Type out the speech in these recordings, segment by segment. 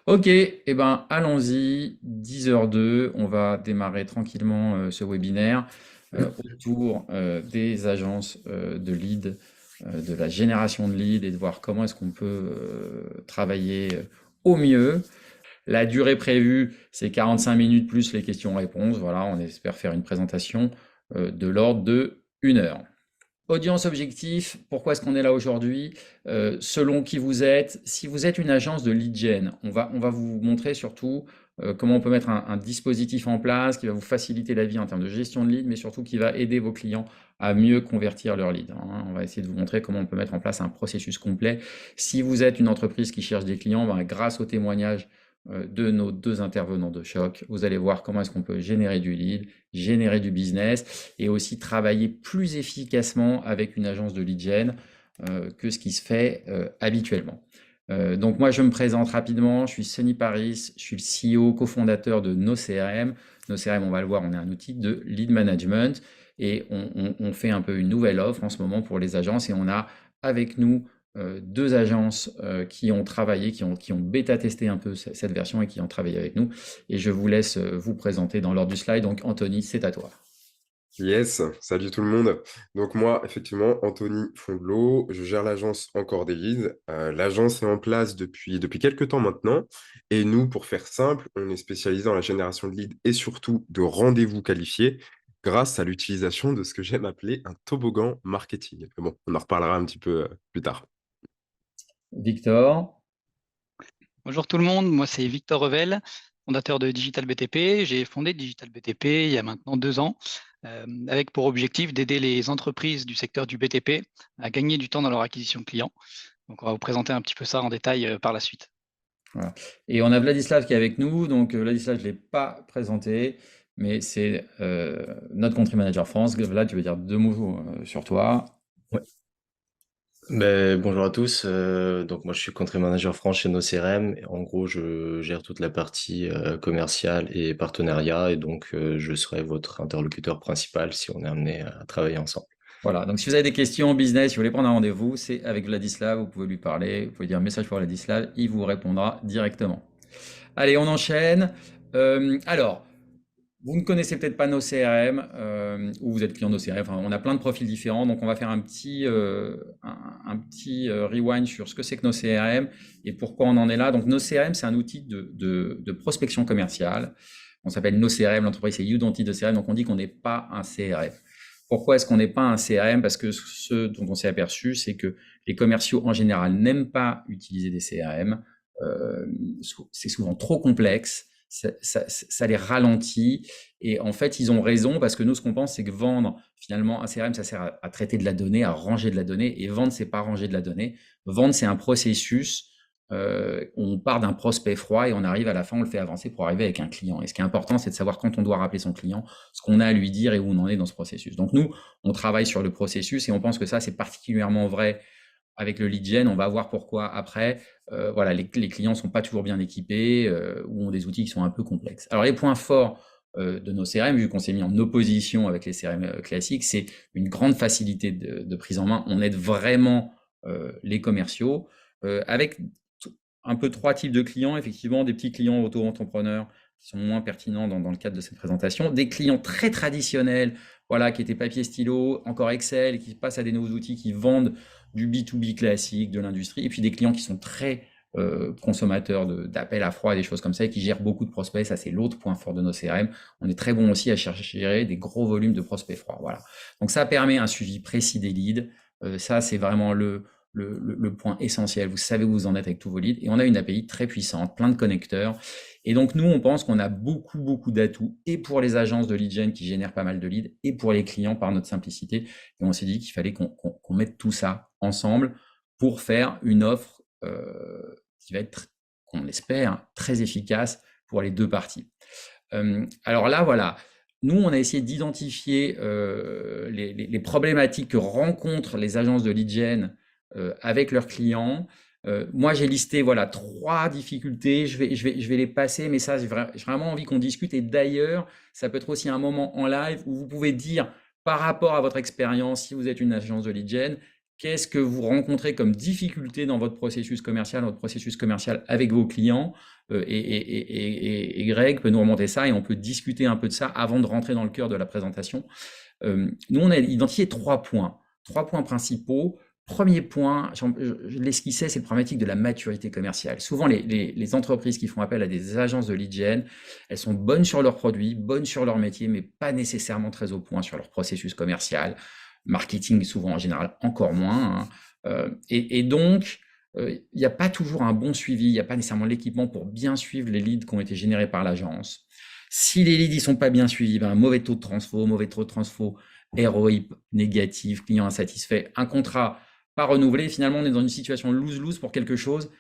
Ok, eh ben, allons-y, 10h02, on va démarrer tranquillement ce webinaire autour des agences de lead, de la génération de leads et de voir comment est-ce qu'on peut travailler au mieux. La durée prévue, c'est 45 minutes plus les questions-réponses. Voilà, on espère faire une présentation de l'ordre de 1 heure. Audience objectif, pourquoi est-ce qu'on est là aujourd'hui? Selon qui vous êtes, si vous êtes une agence de lead gen, on va vous montrer surtout comment on peut mettre un dispositif en place qui va vous faciliter la vie en termes de gestion de lead, mais surtout qui va aider vos clients à mieux convertir leurs leads, hein. On va essayer de vous montrer comment on peut mettre en place un processus complet. Si vous êtes une entreprise qui cherche des clients, ben, grâce au témoignage de nos deux intervenants de choc, vous allez voir comment est-ce qu'on peut générer du lead, générer du business et aussi travailler plus efficacement avec une agence de lead gen que ce qui se fait habituellement. Donc moi je me présente rapidement, je suis Sonny Paris, je suis le CEO, cofondateur de NoCRM. NoCRM, on va le voir, on est un outil de lead management et on fait un peu une nouvelle offre en ce moment pour les agences et on a avec nous deux agences qui ont travaillé, qui ont bêta-testé un peu cette version et qui ont travaillé avec nous. Et je vous laisse vous présenter dans l'ordre du slide. Donc Anthony, c'est à toi. Yes, salut tout le monde. Donc moi, effectivement, Anthony Fondelot, je gère l'agence Encore des Leads. L'agence est en place depuis quelques temps maintenant. Et nous, pour faire simple, on est spécialisé dans la génération de leads et surtout de rendez-vous qualifiés grâce à l'utilisation de ce que j'aime appeler un toboggan marketing. Mais bon, on en reparlera un petit peu plus tard. Victor. Bonjour tout le monde, moi c'est Victor Revel, fondateur de Digital BTP. J'ai fondé Digital BTP il y a maintenant 2 ans, avec pour objectif d'aider les entreprises du secteur du BTP à gagner du temps dans leur acquisition client. Donc on va vous présenter un petit peu ça en détail par la suite. Voilà. Et on a Vladislav qui est avec nous. Donc Vladislav, je ne l'ai pas présenté, mais c'est notre country manager France. Vlad, tu veux dire deux mots sur toi? Ouais. Bonjour à tous. Donc moi je suis country manager France chez NoCRM. En gros, je gère toute la partie commerciale et partenariat et donc je serai votre interlocuteur principal si on est amené à travailler ensemble. Voilà, donc si vous avez des questions business, si vous voulez prendre un rendez-vous, c'est avec Vladislav, vous pouvez lui parler, vous pouvez dire un message pour Vladislav, il vous répondra directement. Allez, on enchaîne. Alors, vous ne connaissez peut-être pas nos CRM, ou vous êtes client de nos CRM, enfin, on a plein de profils différents, donc on va faire un petit rewind sur ce que c'est que nos CRM et pourquoi on en est là. Donc nos CRM, c'est un outil de prospection commerciale. On s'appelle nos CRM, l'entreprise c'est You Don't Need de CRM, donc on dit qu'on n'est pas un CRM. Pourquoi est-ce qu'on n'est pas un CRM? Parce que ce dont on s'est aperçu, c'est que les commerciaux en général n'aiment pas utiliser des CRM. C'est souvent trop complexe, ça les ralentit. Et en fait, ils ont raison parce que nous, ce qu'on pense, c'est que vendre, finalement, un CRM, ça sert à traiter de la donnée, à ranger de la donnée. Et vendre, c'est pas ranger de la donnée. Vendre, c'est un processus. On part d'un prospect froid et on arrive à la fin, on le fait avancer pour arriver avec un client. Et ce qui est important, c'est de savoir quand on doit rappeler son client, ce qu'on a à lui dire et où on en est dans ce processus. Donc nous, on travaille sur le processus et on pense que ça, c'est particulièrement vrai avec le lead gen. On va voir pourquoi après. Voilà, les clients sont pas toujours bien équipés ou ont des outils qui sont un peu complexes. Alors les points forts de nos CRM, vu qu'on s'est mis en opposition avec les CRM classiques, c'est une grande facilité de prise en main. On aide vraiment les commerciaux avec un peu trois types de clients, effectivement, des petits clients auto-entrepreneurs qui sont moins pertinents dans le cadre de cette présentation, des clients très traditionnels, voilà, qui étaient papier stylo, encore Excel, et qui passent à des nouveaux outils qui vendent du B2B classique, de l'industrie, et puis des clients qui sont très consommateurs d'appels à froid, des choses comme ça, et qui gèrent beaucoup de prospects. Ça, c'est l'autre point fort de nos CRM. On est très bon aussi à gérer des gros volumes de prospects froids. Voilà. Donc ça permet un suivi précis des leads. Ça, c'est vraiment le point essentiel. Vous savez où vous en êtes avec tous vos leads. Et on a une API très puissante, plein de connecteurs. Et donc, nous, on pense qu'on a beaucoup, beaucoup d'atouts, et pour les agences de lead gen qui génèrent pas mal de leads, et pour les clients par notre simplicité. Et on s'est dit qu'il fallait qu'on mette tout ça ensemble pour faire une offre qui va être, qu'on espère, très efficace pour les deux parties. Alors là, voilà. Nous, on a essayé d'identifier les problématiques que rencontrent les agences de lead gen avec leurs clients. Moi, j'ai listé voilà 3 difficultés. Je vais les passer, mais ça, j'ai vraiment envie qu'on discute. Et d'ailleurs, ça peut être aussi un moment en live où vous pouvez dire, par rapport à votre expérience, si vous êtes une agence de lead gen, qu'est-ce que vous rencontrez comme difficulté dans votre processus commercial avec vos clients, et Greg peut nous remonter ça et on peut discuter un peu de ça avant de rentrer dans le cœur de la présentation. Nous, on a identifié 3 points principaux. Premier point, je l'esquissais, c'est le problématique de la maturité commerciale. Souvent, les entreprises qui font appel à des agences de lead gen, elles sont bonnes sur leurs produits, bonnes sur leur métier, mais pas nécessairement très au point sur leur processus commercial. Marketing, souvent en général, encore moins. Et donc, il n'y a pas toujours un bon suivi, il n'y a pas nécessairement l'équipement pour bien suivre les leads qui ont été générés par l'agence. Si les leads ne sont pas bien suivis, mauvais taux de transfo, ROI négatif, client insatisfait, un contrat pas renouvelé, finalement on est dans une situation lose-lose pour quelque chose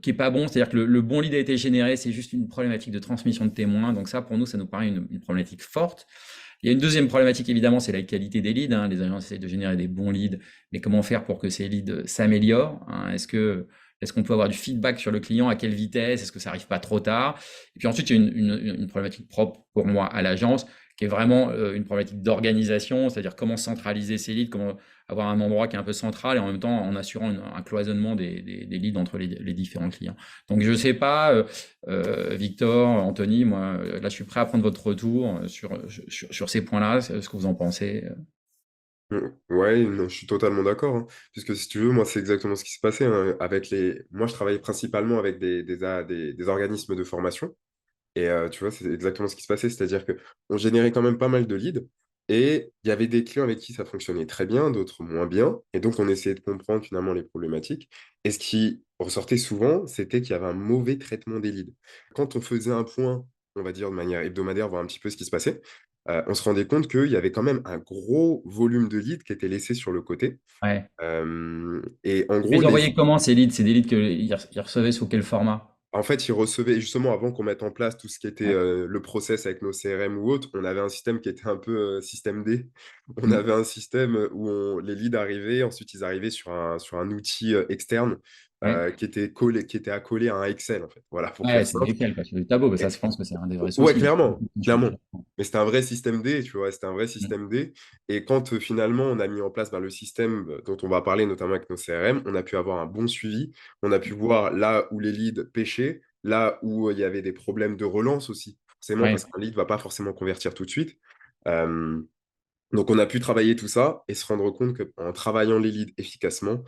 qui est pas bon, c'est-à-dire que le bon lead a été généré, c'est juste une problématique de transmission de témoins, donc ça pour nous ça nous paraît une problématique forte. Il y a une deuxième problématique évidemment, c'est la qualité des leads, les agences essaient de générer des bons leads, mais comment faire pour que ces leads s'améliorent, est-ce qu'on peut avoir du feedback sur le client, à quelle vitesse, est-ce que ça arrive pas trop tard? Et puis ensuite il y a une problématique propre pour moi à l'agence, qui est vraiment une problématique d'organisation, c'est-à-dire comment centraliser ces leads, comment avoir un endroit qui est un peu central et en même temps en assurant un cloisonnement des leads entre les différents clients. Donc je ne sais pas, Victor, Anthony, moi là je suis prêt à prendre votre retour sur ces points-là, ce que vous en pensez. Ouais, non, je suis totalement d'accord, hein. Puisque si tu veux, moi, c'est exactement ce qui s'est passé, hein, moi, je travaillais principalement avec des organismes de formation. Et tu vois, c'est exactement ce qui se passait, c'est-à-dire qu'on générait quand même pas mal de leads et il y avait des clients avec qui ça fonctionnait très bien, d'autres moins bien. Et donc, on essayait de comprendre finalement les problématiques. Et ce qui ressortait souvent, c'était qu'il y avait un mauvais traitement des leads. Quand on faisait un point, on va dire de manière hebdomadaire, voir un petit peu ce qui se passait, on se rendait compte qu'il y avait quand même un gros volume de leads qui était laissé sur le côté. Ouais. Et en Mais gros, ils envoyaient comment ces leads? C'est des leads qu'ils recevaient sous quel format? en fait, ils recevaient justement avant qu'on mette en place tout ce qui était, Ouais. le process avec nos CRM ou autres, on avait un système qui était un peu, système D. On Mm. avait un système, où les leads arrivaient, ensuite ils arrivaient sur un outil, externe, Ouais. qui était accolé à un Excel, en fait. Voilà, pour Ouais, faire c'est des simple. Excel, parce que le tableau, ça, Et je pense que c'est un des vrais ouais, soucis. clairement, clairement. Mais c'était un vrai système D, tu vois? C'était un vrai système D et quand, finalement on a mis en place, le système, dont on va parler notamment avec nos CRM, on a pu avoir un bon suivi. On a pu voir là où les leads pêchaient, là où il y avait des problèmes de relance aussi, forcément, Ouais. parce qu'un lead va pas forcément convertir tout de suite. Hem, donc on a pu travailler tout ça et se rendre compte qu'en travaillant les leads efficacement,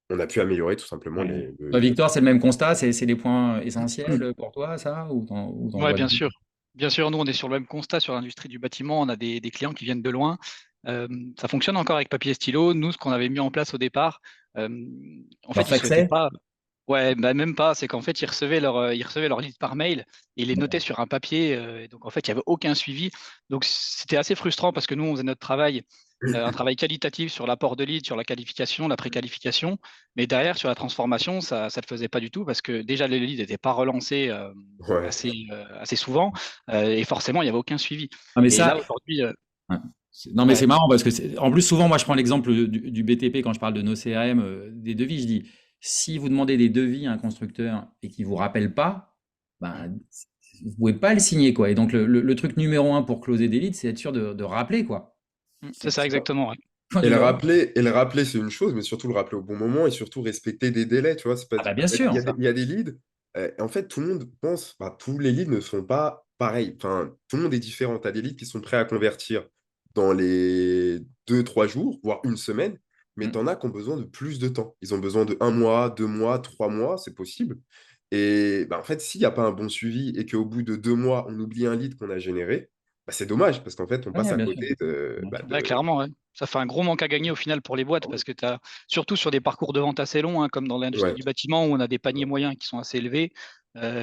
on a pu améliorer tout simplement Ouais. les Toi, le Victor, c'est le même constat, c'est des points essentiels pour toi, ça, ou t'en Ouais, vois bien d'autres? sûr. Bien sûr, nous, on est sur le même constat sur l'industrie du bâtiment. On a des clients qui viennent de loin. Ça fonctionne encore avec papier et stylo. Nous, ce qu'on avait mis en place au départ, en Leur fait, ils souhaitaient faxet? pas. Ouais, même pas. C'est qu'en fait, ils recevaient leur lead par mail et ils les notaient sur un papier. Et donc, en fait, il y avait aucun suivi. Donc, c'était assez frustrant parce que nous, on faisait notre travail, un travail qualitatif sur l'apport de lead, sur la qualification, la préqualification. Mais derrière, sur la transformation, ça le faisait pas du tout parce que déjà, les leads n'étaient pas relancés ouais. assez souvent et forcément, il y avait aucun suivi. Non, mais Et ça, là, aujourd'hui, ouais. Non, mais ouais, c'est marrant parce que, en plus, souvent, moi, je prends l'exemple du BTP quand je parle de nos CRM, des devis. Je dis, si vous demandez des devis à un constructeur et qu'il vous rappelle pas, ben, vous pouvez pas le signer, quoi. Et donc, le truc numéro 1 pour closer des leads, c'est être sûr de rappeler, quoi. c'est ça C'est pas exactement. Ouais. point Et le numéro 1. rappeler et le rappeler, c'est une chose, mais surtout le rappeler au bon moment et surtout respecter des délais, tu vois? C'est pas Ah, bah, bien il sûr, y a des ça. il y a des leads, en fait, tout le monde pense tous les leads ne sont pas pareils. Enfin, tout le monde est différent. Tu as des leads qui sont prêts à convertir dans les 2 3 jours, voire une semaine, mais tu Mm. en as qui ont besoin de plus de temps. Ils ont besoin de 1 mois, 2 mois, 3 mois, c'est possible et en fait, s'il y a pas un bon suivi et qu'au bout de 2 mois, on oublie un lead qu'on a généré, c'est dommage parce qu'en fait, on passe Ouais, à bien sûr. côté de, Bien sûr. Ouais, clairement, ouais. Ça fait un gros manque à gagner au final pour les boîtes parce que tu as, surtout sur des parcours de vente assez longs, comme dans l'industrie ouais. du bâtiment où on a des paniers moyens qui sont assez élevés.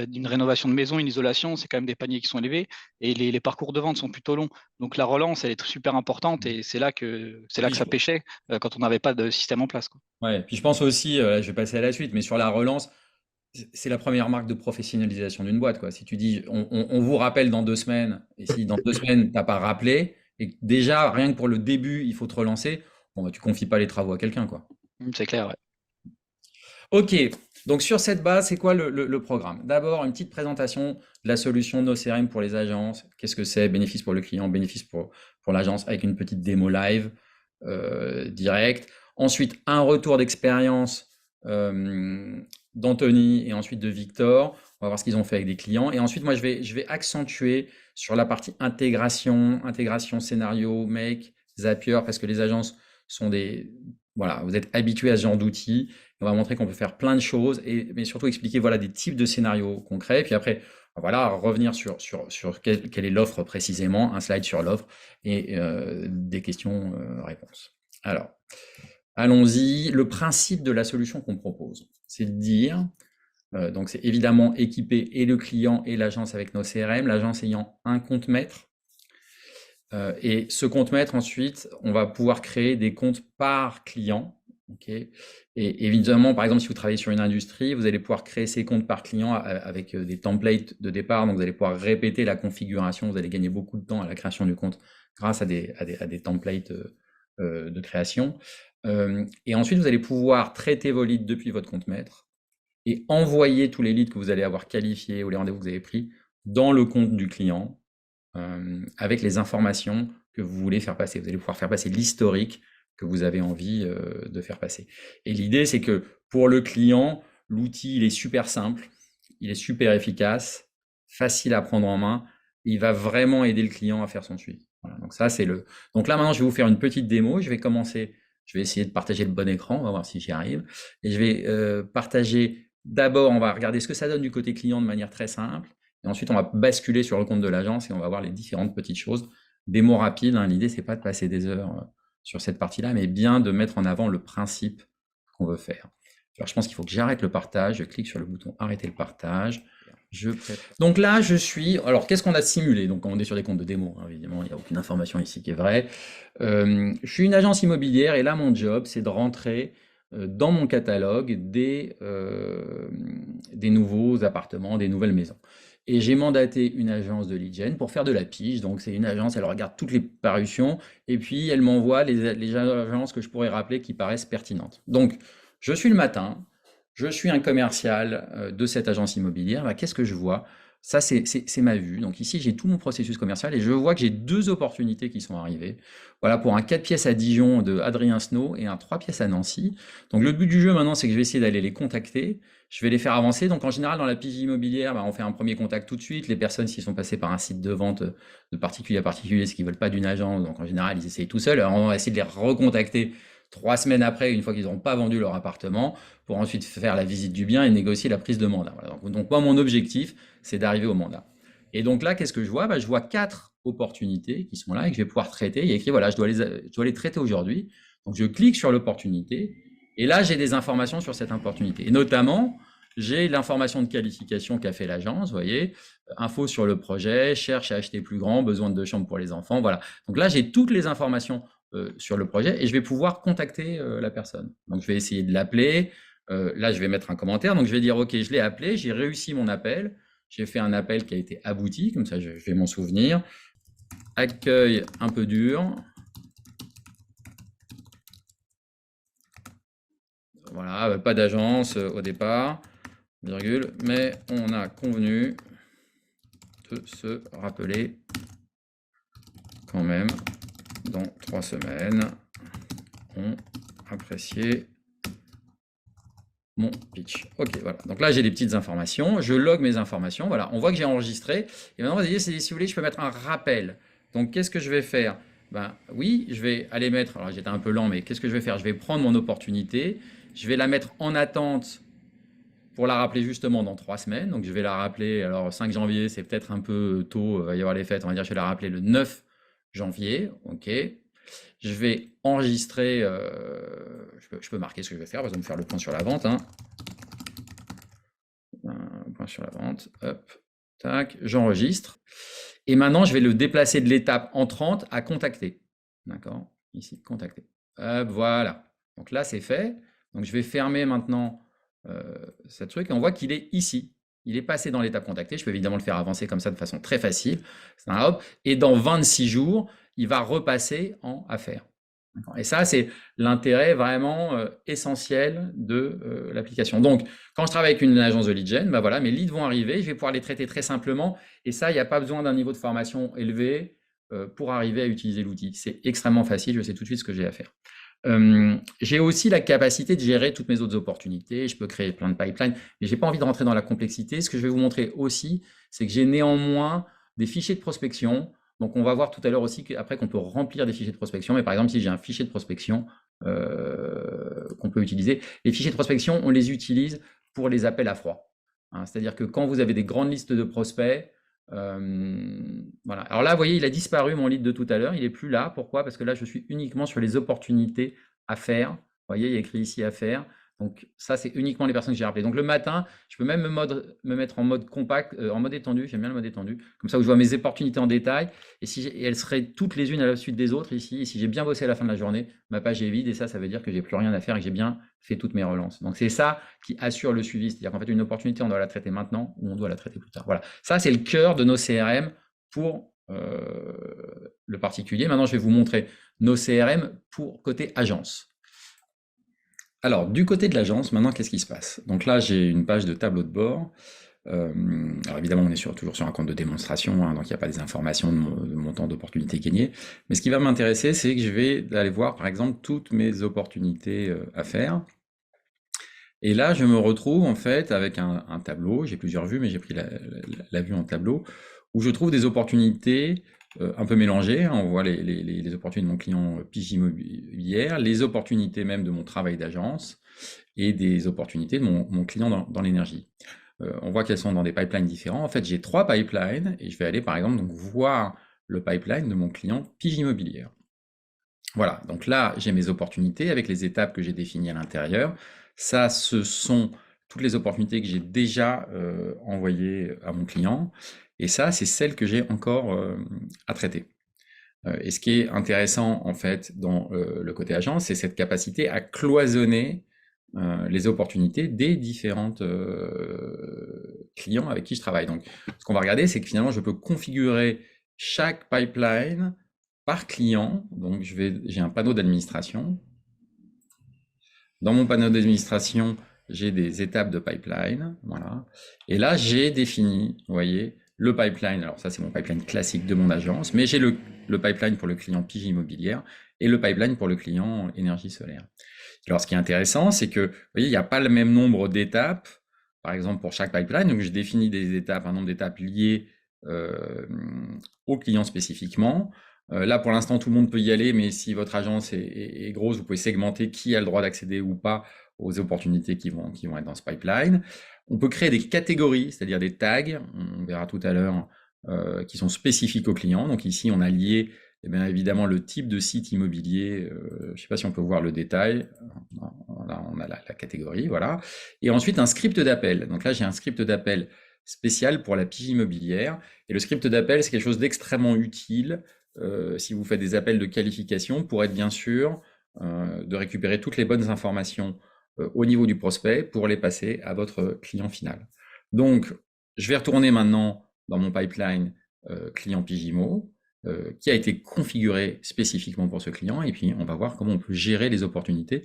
D'une rénovation de maison, une isolation, c'est quand même des paniers qui sont élevés et les parcours de vente sont plutôt longs. Donc la relance, elle est super importante et c'est là que Puis ça pêchait quand on n'avait pas de système en place, quoi. ouais, puis je pense aussi, je vais passer à la suite, mais sur la relance, c'est la première marque de professionnalisation d'une boîte, quoi. Si tu dis, on vous rappelle dans 2 semaines, et si dans 2 semaines, t'as pas rappelé, et que déjà, rien que pour le début, il faut te relancer, bon, bah, tu confies pas les travaux à quelqu'un, quoi. C'est clair, ouais. Ok, donc sur cette base, c'est quoi le programme? D'abord, une petite présentation de la solution NoCRM pour les agences. Qu'est-ce que c'est? Bénéfice pour le client, bénéfice pour l'agence, avec une petite démo live direct. Ensuite, un retour d'expérience d'Anthony et ensuite de Victor. On va voir ce qu'ils ont fait avec des clients. Et ensuite, moi, je vais accentuer sur la partie intégration scénario, make, Zapier, parce que les agences sont voilà, vous êtes habitués à ce genre d'outils. On va montrer qu'on peut faire plein de choses, mais surtout expliquer voilà, des types de scénarios concrets. Puis après, voilà, revenir sur quelle est l'offre précisément, un slide sur l'offre et des questions-réponses. Alors, allons-y. Le principe de la solution qu'on propose, c'est de dire, donc c'est évidemment équiper et le client et l'agence avec nos CRM, l'agence ayant un compte maître. Et ce compte maître, ensuite, on va pouvoir créer des comptes par client. Okay. Et évidemment, par exemple, si vous travaillez sur une industrie, vous allez pouvoir créer ces comptes par client avec des templates de départ. Donc, vous allez pouvoir répéter la configuration. Vous allez gagner beaucoup de temps à la création du compte grâce à des templates de création. Et ensuite, vous allez pouvoir traiter vos leads depuis votre compte maître et envoyer tous les leads que vous allez avoir qualifiés ou les rendez-vous que vous avez pris dans le compte du client avec les informations que vous voulez faire passer. Vous allez pouvoir faire passer l'historique que vous avez envie de faire passer. Et l'idée, c'est que pour le client, l'outil, il est super simple, il est super efficace, facile à prendre en main, et il va vraiment aider le client à faire son suivi. Voilà, donc ça, c'est le... Donc là, maintenant, je vais vous faire une petite démo. Je vais essayer de partager le bon écran, on va voir si j'y arrive. Et je vais partager, d'abord, on va regarder ce que ça donne du côté client de manière très simple. Et ensuite, on va basculer sur le compte de l'agence et on va voir les différentes petites choses. Démo rapide, hein, l'idée, c'est pas de passer des heures sur cette partie-là, mais bien de mettre en avant le principe qu'on veut faire. Alors, je pense qu'il faut que j'arrête le partage. Je clique sur le bouton arrêter le partage. Donc là, je suis... Alors, qu'est-ce qu'on a simulé? Donc, on est sur des comptes de démo, hein, évidemment, il n'y a aucune information ici qui est vraie. Je suis une agence immobilière et là, mon job, c'est de rentrer dans mon catalogue des nouveaux appartements, des nouvelles maisons. Et j'ai mandaté une agence de lead gen pour faire de la pige. Donc, c'est une agence, elle regarde toutes les parutions et puis elle m'envoie les agences que je pourrais rappeler qui paraissent pertinentes. Donc, je suis le matin, je suis un commercial de cette agence immobilière. Bah, qu'est-ce que je vois? Ça, c'est ma vue. Donc ici, j'ai tout mon processus commercial et je vois que j'ai 2 opportunités qui sont arrivées. Voilà, pour un 4 pièces à Dijon de Adrien Snow et un 3 pièces à Nancy. Donc le but du jeu maintenant, c'est que je vais essayer d'aller les contacter. Je vais les faire avancer. Donc en général, dans la pige immobilière, bah, on fait un premier contact tout de suite. Les personnes, s'ils sont passés par un site de vente de particulier à particulier, ce qu'ils ne veulent pas d'une agence, donc en général, ils essayent tout seuls. Alors on va essayer de les recontacter 3 semaines après, une fois qu'ils n'auront pas vendu leur appartement, pour ensuite faire la visite du bien et négocier la prise de mandat. Voilà. Donc moi, mon objectif, c'est d'arriver au mandat. Et donc là, qu'est-ce que je vois? Bah, je vois 4 opportunités qui sont là et que je vais pouvoir traiter. Il y a écrit, voilà, je dois les traiter aujourd'hui. Donc je clique sur l'opportunité et là, j'ai des informations sur cette opportunité. Et notamment, j'ai l'information de qualification qu'a fait l'agence, vous voyez, info sur le projet, cherche à acheter plus grand, besoin de 2 chambres pour les enfants, voilà. Donc là, j'ai toutes les informations sur le projet et je vais pouvoir contacter la personne. Donc, je vais essayer de l'appeler. Là, je vais mettre un commentaire. Donc, je vais dire, OK, je l'ai appelé, j'ai réussi mon appel. J'ai fait un appel qui a été abouti, comme ça, je vais m'en souvenir. Accueil un peu dur. Voilà, pas d'agence au départ, virgule, mais on a convenu de se rappeler quand même dans 3 semaines. On appréciait mon pitch. OK, voilà. Donc là, j'ai des petites informations. Je log mes informations. Voilà, on voit que j'ai enregistré. Et maintenant, si vous voulez, je peux mettre un rappel. Donc, qu'est-ce que je vais faire? Ben oui, je vais aller mettre... Alors, j'étais un peu lent, mais qu'est-ce que je vais faire? Je vais prendre mon opportunité. Je vais la mettre en attente pour la rappeler justement dans 3 semaines. Donc, je vais la rappeler... Alors, 5 janvier, c'est peut-être un peu tôt. Il va y avoir les fêtes. On va dire que je vais la rappeler le 9 janvier. OK. Je vais enregistrer, je peux marquer ce que je vais faire, par exemple faire le point sur la vente. Hein. Un point sur la vente, hop, tac, j'enregistre. Et maintenant, je vais le déplacer de l'étape entrante à contacter. D'accord? Ici, contacter. Hop, voilà. Donc là, c'est fait. Donc je vais fermer maintenant ce truc et on voit qu'il est ici. Il est passé dans l'étape contacter. Je peux évidemment le faire avancer comme ça de façon très facile. Et dans 26 jours, il va repasser en affaires. Et ça, c'est l'intérêt vraiment essentiel de l'application. Donc, quand je travaille avec une agence de lead gen, bah voilà, mes leads vont arriver, je vais pouvoir les traiter très simplement. Et ça, il n'y a pas besoin d'un niveau de formation élevé pour arriver à utiliser l'outil. C'est extrêmement facile, je sais tout de suite ce que j'ai à faire. J'ai aussi la capacité de gérer toutes mes autres opportunités. Je peux créer plein de pipelines, mais j'ai pas envie de rentrer dans la complexité. Ce que je vais vous montrer aussi, c'est que j'ai néanmoins des fichiers de prospection. Donc, on va voir tout à l'heure aussi qu'après qu'on peut remplir des fichiers de prospection. Mais par exemple, si j'ai un fichier de prospection qu'on peut utiliser, les fichiers de prospection, on les utilise pour les appels à froid. Hein, c'est-à-dire que quand vous avez des grandes listes de prospects, voilà. Alors là, vous voyez, il a disparu mon lead de tout à l'heure. Il n'est plus là. Pourquoi? Parce que là, je suis uniquement sur les opportunités à faire. Vous voyez, il y a écrit ici à faire. Donc ça, c'est uniquement les personnes que j'ai rappelées. Donc le matin, je peux même me mettre en mode compact, en mode étendu. J'aime bien le mode étendu. Comme ça, où je vois mes opportunités en détail. Et elles seraient toutes les unes à la suite des autres ici. Et si j'ai bien bossé à la fin de la journée, ma page est vide. Et ça veut dire que j'ai plus rien à faire et que j'ai bien fait toutes mes relances. Donc c'est ça qui assure le suivi. C'est-à-dire qu'en fait, une opportunité, on doit la traiter maintenant ou on doit la traiter plus tard. Voilà. Ça, c'est le cœur de nos CRM pour le particulier. Maintenant, je vais vous montrer nos CRM pour côté agence. Alors, du côté de l'agence, maintenant, qu'est-ce qui se passe? Donc là, j'ai une page de tableau de bord. Alors évidemment, on est toujours sur un compte de démonstration, hein, donc il n'y a pas des informations de montant d'opportunités gagnées. Mais ce qui va m'intéresser, c'est que je vais aller voir, par exemple, toutes mes opportunités à faire. Et là, je me retrouve en fait avec un tableau. J'ai plusieurs vues, mais j'ai pris la vue en tableau, où je trouve des opportunités un peu mélangées. On voit les opportunités de mon client Pige Immobilière, les opportunités même de mon travail d'agence et des opportunités de mon client dans l'énergie. On voit qu'elles sont dans des pipelines différents. En fait, j'ai 3 pipelines et je vais aller par exemple donc, voir le pipeline de mon client Pige Immobilière. Voilà, donc là, j'ai mes opportunités avec les étapes que j'ai définies à l'intérieur. Ça, ce sont toutes les opportunités que j'ai déjà envoyées à mon client. Et ça, c'est celles que j'ai encore à traiter. Et ce qui est intéressant, en fait, dans le côté agence, c'est cette capacité à cloisonner les opportunités des différentes clients avec qui je travaille. Donc, ce qu'on va regarder, c'est que finalement, je peux configurer chaque pipeline par client. Donc, j'ai un panneau d'administration. Dans mon panneau d'administration, j'ai des étapes de pipeline. Voilà. Et là, j'ai défini, vous voyez, le pipeline. Alors ça, c'est mon pipeline classique de mon agence, mais j'ai le pipeline pour le client Pige Immobilière et le pipeline pour le client énergie solaire. Alors, ce qui est intéressant, c'est que, vous voyez, il n'y a pas le même nombre d'étapes, par exemple, pour chaque pipeline. Donc, je définis des étapes, un nombre d'étapes liées au client spécifiquement. Là, pour l'instant, tout le monde peut y aller, mais si votre agence est grosse, vous pouvez segmenter qui a le droit d'accéder ou pas aux opportunités qui vont être dans ce pipeline. On peut créer des catégories, c'est-à-dire des tags, on verra tout à l'heure, qui sont spécifiques aux clients. Donc ici, on a lié bien évidemment le type de site immobilier. Je ne sais pas si on peut voir le détail. Là, on a la catégorie, voilà. Et ensuite, un script d'appel. Donc là, j'ai un script d'appel spécial pour la Pige Immobilière. Et le script d'appel, c'est quelque chose d'extrêmement utile si vous faites des appels de qualification pour être bien sûr de récupérer toutes les bonnes informations au niveau du prospect pour les passer à votre client final. Donc, je vais retourner maintenant dans mon pipeline client Pigimo qui a été configuré spécifiquement pour ce client et puis on va voir comment on peut gérer les opportunités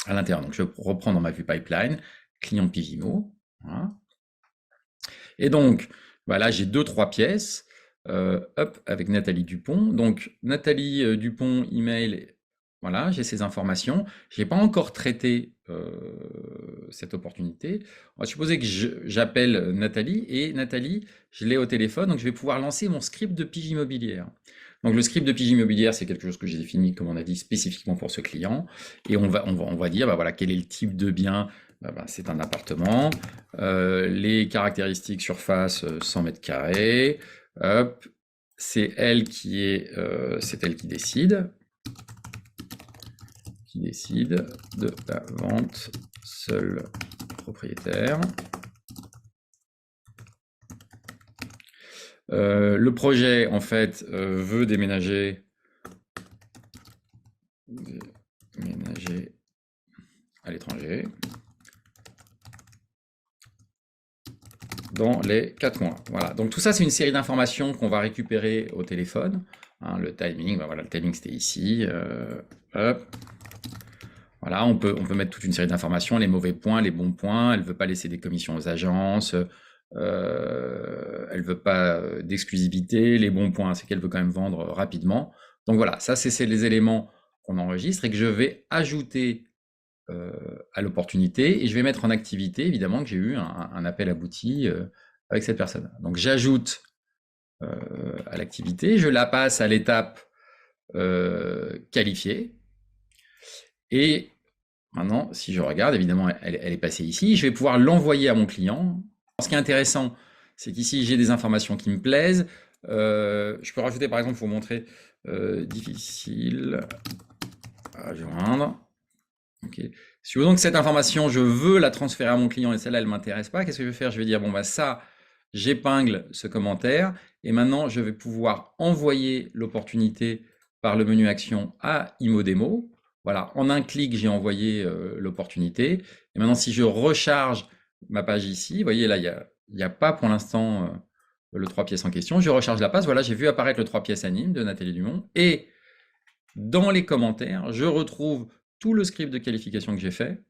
à l'intérieur. Donc, je reprends dans ma vue pipeline client Pigimo. Voilà. Et donc, voilà, j'ai 2-3 pièces. Avec Nathalie Dupont. Donc, Nathalie Dupont, email, voilà, j'ai ces informations. Je n'ai pas encore traité cette opportunité. On va supposer que j'appelle Nathalie, et Nathalie, je l'ai au téléphone, donc je vais pouvoir lancer mon script de Pige Immobilière. Donc, le script de Pige Immobilière, c'est quelque chose que j'ai défini, comme on a dit, spécifiquement pour ce client. Et on va dire, bah, voilà, quel est le type de bien. C'est un appartement. Les caractéristiques surface, 100 mètres carrés. Hop, c'est elle qui décide de la vente, seul propriétaire. Le projet en fait veut déménager à l'étranger dans les 4 mois. Voilà. Donc tout ça, c'est une série d'informations qu'on va récupérer au téléphone. Hein, le timing, ben voilà, le timing c'était ici. Hop. Voilà, on peut mettre toute une série d'informations, les mauvais points, les bons points. Elle ne veut pas laisser des commissions aux agences. Elle ne veut pas d'exclusivité. Les bons points, c'est qu'elle veut quand même vendre rapidement. Donc voilà, ça c'est les éléments qu'on enregistre et que je vais ajouter à l'opportunité et je vais mettre en activité, évidemment, que j'ai eu un appel abouti avec cette personne. Donc, j'ajoute à l'activité, je la passe à l'étape qualifiée et maintenant, si je regarde, évidemment, elle est passée ici. Je vais pouvoir l'envoyer à mon client. Ce qui est intéressant, c'est qu'ici, j'ai des informations qui me plaisent. Je peux rajouter, par exemple, pour vous montrer, difficile à joindre. Okay. Supposons que cette information, je veux la transférer à mon client et celle-là, elle ne m'intéresse pas. Qu'est-ce que je vais faire? Je vais dire, bon, bah ça, j'épingle ce commentaire et maintenant, je vais pouvoir envoyer l'opportunité par le menu action à ImoDemo. Voilà, en un clic, j'ai envoyé l'opportunité. Et maintenant, si je recharge ma page ici, vous voyez là, il n'y a pas pour l'instant le 3 pièces en question. Je recharge la page. Voilà, j'ai vu apparaître le 3 pièces anime de Nathalie Dumont. Et dans les commentaires, je retrouve tout le script de qualification que j'ai fait.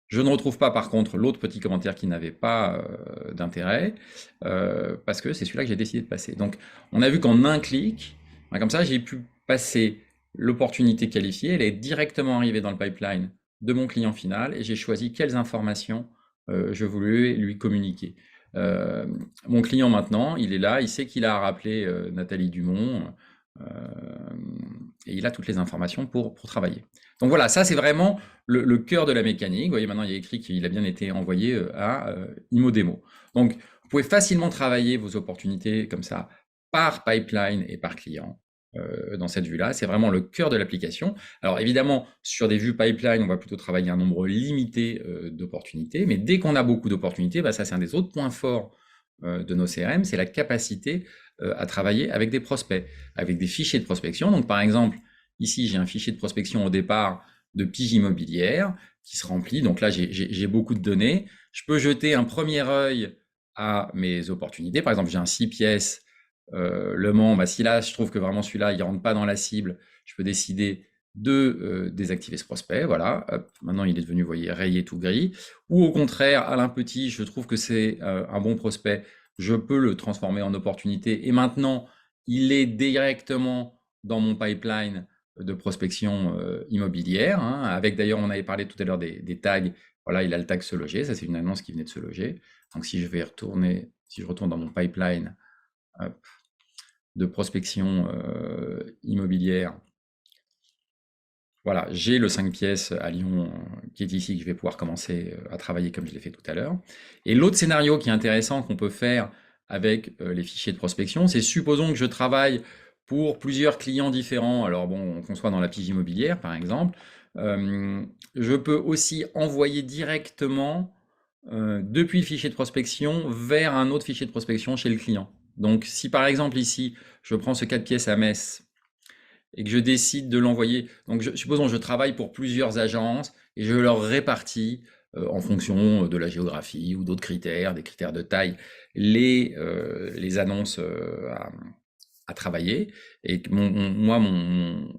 Je ne retrouve pas, par contre, l'autre petit commentaire qui n'avait pas d'intérêt, parce que c'est celui-là que j'ai décidé de passer. Donc, on a vu qu'en un clic, comme ça, j'ai pu passer l'opportunité qualifiée. Elle est directement arrivée dans le pipeline de mon client final et j'ai choisi quelles informations je voulais lui communiquer. Mon client, maintenant, il est là, il sait qu'il a à rappeler Nathalie Dumont, et il a toutes les informations pour travailler. Donc voilà, ça c'est vraiment le cœur de la mécanique. Vous voyez, maintenant il y a écrit qu'il a bien été envoyé à ImoDemo. Donc vous pouvez facilement travailler vos opportunités comme ça par pipeline et par client. Dans cette vue-là, c'est vraiment le cœur de l'application. Alors évidemment, sur des vues pipeline, on va plutôt travailler un nombre limité d'opportunités, mais dès qu'on a beaucoup d'opportunités, ça c'est un des autres points forts de nos CRM, c'est la capacité à travailler avec des prospects, avec des fichiers de prospection. Donc par exemple, ici j'ai un fichier de prospection au départ de pige immobilière qui se remplit. Donc là j'ai beaucoup de données. Je peux jeter un premier œil à mes opportunités. Par exemple, j'ai un 6 pièces Le Mans. Si là je trouve que vraiment celui-là il rentre pas dans la cible, je peux décider de désactiver ce prospect. Voilà, hop, maintenant il est devenu, vous voyez, rayé tout gris. Ou au contraire, Alain Petit, je trouve que c'est un bon prospect, je peux le transformer en opportunité. Et maintenant, il est directement dans mon pipeline de prospection immobilière. Avec d'ailleurs, on avait parlé tout à l'heure des tags. Voilà, il a le tag se loger. Ça, c'est une annonce qui venait de se loger. Donc, si je vais retourner, si je retourne dans mon pipeline de prospection immobilière, voilà, j'ai le 5 pièces à Lyon qui est ici, que je vais pouvoir commencer à travailler comme je l'ai fait tout à l'heure. Et l'autre scénario qui est intéressant qu'on peut faire avec les fichiers de prospection, c'est supposons que je travaille pour plusieurs clients différents, alors bon, qu'on soit dans la pige immobilière par exemple, je peux aussi envoyer directement depuis le fichier de prospection vers un autre fichier de prospection chez le client. Donc si par exemple ici, je prends ce 4 pièces à Metz, et que je décide de l'envoyer, donc supposons que je travaille pour plusieurs agences et je leur répartis en fonction de la géographie ou d'autres critères, des critères de taille, les annonces à travailler. Et moi,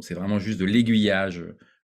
c'est vraiment juste de l'aiguillage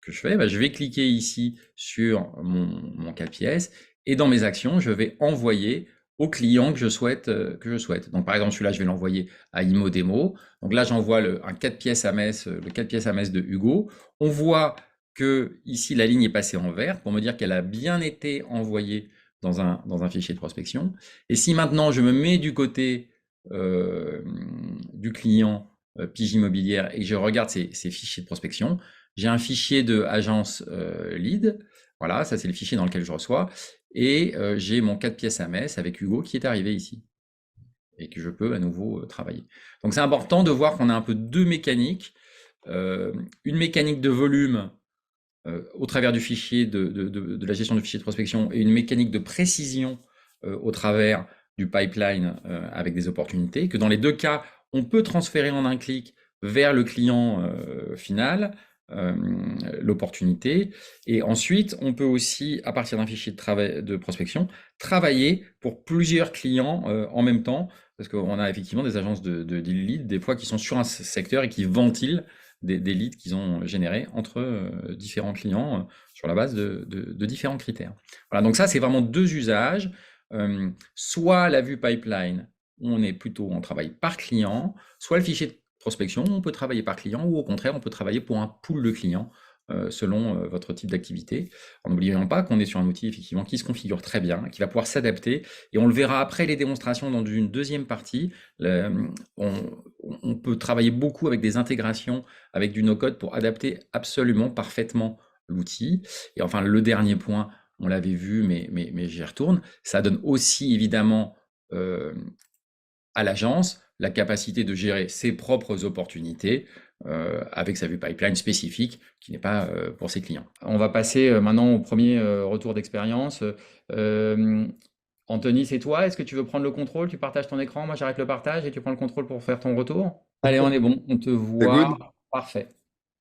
que je fais. Je vais cliquer ici sur mon 4 pièces et dans mes actions, je vais envoyer au client que je souhaite. Donc par exemple, celui-là, je vais l'envoyer à ImoDemo. Donc là, j'envoie un 4 pièces à Metz, le 4 pièces à Metz de Hugo. On voit que ici, la ligne est passée en vert pour me dire qu'elle a bien été envoyée dans un fichier de prospection. Et si maintenant, je me mets du côté du client pige immobilière et que je regarde ces fichiers de prospection, j'ai un fichier de agence lead. Voilà, ça c'est le fichier dans lequel je reçois. Et j'ai mon 4 pièces à Metz avec Hugo qui est arrivé ici et que je peux à nouveau travailler. Donc c'est important de voir qu'on a un peu deux mécaniques. Une mécanique de volume au travers du fichier de la gestion du fichier de prospection et une mécanique de précision au travers du pipeline avec des opportunités, que dans les deux cas, on peut transférer en un clic vers le client final l'opportunité. Et ensuite, on peut aussi, à partir d'un fichier de prospection, travailler pour plusieurs clients en même temps, parce qu'on a effectivement des agences de leads, des fois, qui sont sur un secteur et qui ventilent des leads qu'ils ont générés entre différents clients sur la base de différents critères. Voilà, donc ça, c'est vraiment deux usages. Soit la vue pipeline, où on est plutôt en travail par client, soit le fichier prospection, on peut travailler par client ou au contraire, on peut travailler pour un pool de clients selon votre type d'activité. En n'oubliant pas qu'on est sur un outil effectivement qui se configure très bien, qui va pouvoir s'adapter et on le verra après les démonstrations dans une deuxième partie. On peut travailler beaucoup avec des intégrations avec du no-code pour adapter absolument parfaitement l'outil. Et enfin, le dernier point, on l'avait vu, mais j'y retourne, ça donne aussi évidemment à l'agence la capacité de gérer ses propres opportunités avec sa vue pipeline spécifique qui n'est pas pour ses clients. On va passer maintenant au premier retour d'expérience. Anthony, c'est toi? Est-ce que tu veux prendre le contrôle? Tu partages ton écran, moi j'arrête le partage et tu prends le contrôle pour faire ton retour? Allez, on est bon, on te C'est voit. good? Parfait.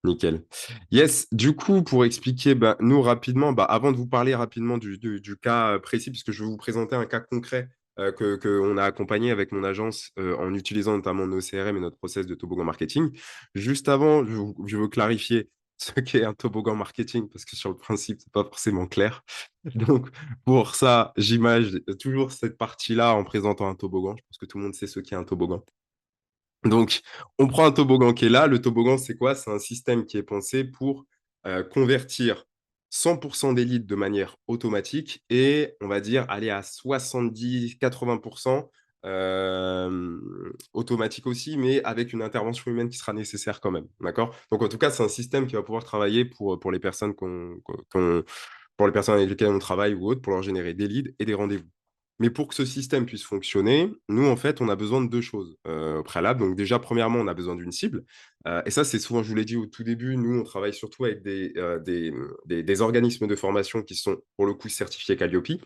Nickel. Yes, du coup, pour expliquer, nous rapidement, avant de vous parler rapidement du cas précis, puisque je vais vous présenter un cas concret que on a accompagné avec mon agence en utilisant notamment nos CRM et notre process de toboggan marketing. Juste avant, je veux clarifier ce qu'est un toboggan marketing, parce que sur le principe, c'est pas forcément clair. Donc, pour ça, j'image toujours cette partie-là en présentant un toboggan. Je pense que tout le monde sait ce qu'est un toboggan. Donc, on prend un toboggan qui est là. Le toboggan, c'est quoi? C'est un système qui est pensé pour convertir 100% des leads de manière automatique et on va dire aller à 70-80% automatique aussi, mais avec une intervention humaine qui sera nécessaire quand même. D'accord? Donc, en tout cas, c'est un système qui va pouvoir travailler pour les personnes pour les personnes avec lesquelles on travaille ou autres, pour leur générer des leads et des rendez-vous. Mais pour que ce système puisse fonctionner, nous, en fait, on a besoin de deux choses au préalable. Donc déjà, premièrement, on a besoin d'une cible. Et ça, c'est souvent, je vous l'ai dit au tout début, nous, on travaille surtout avec des organismes de formation qui sont, pour le coup, certifiés Calliope.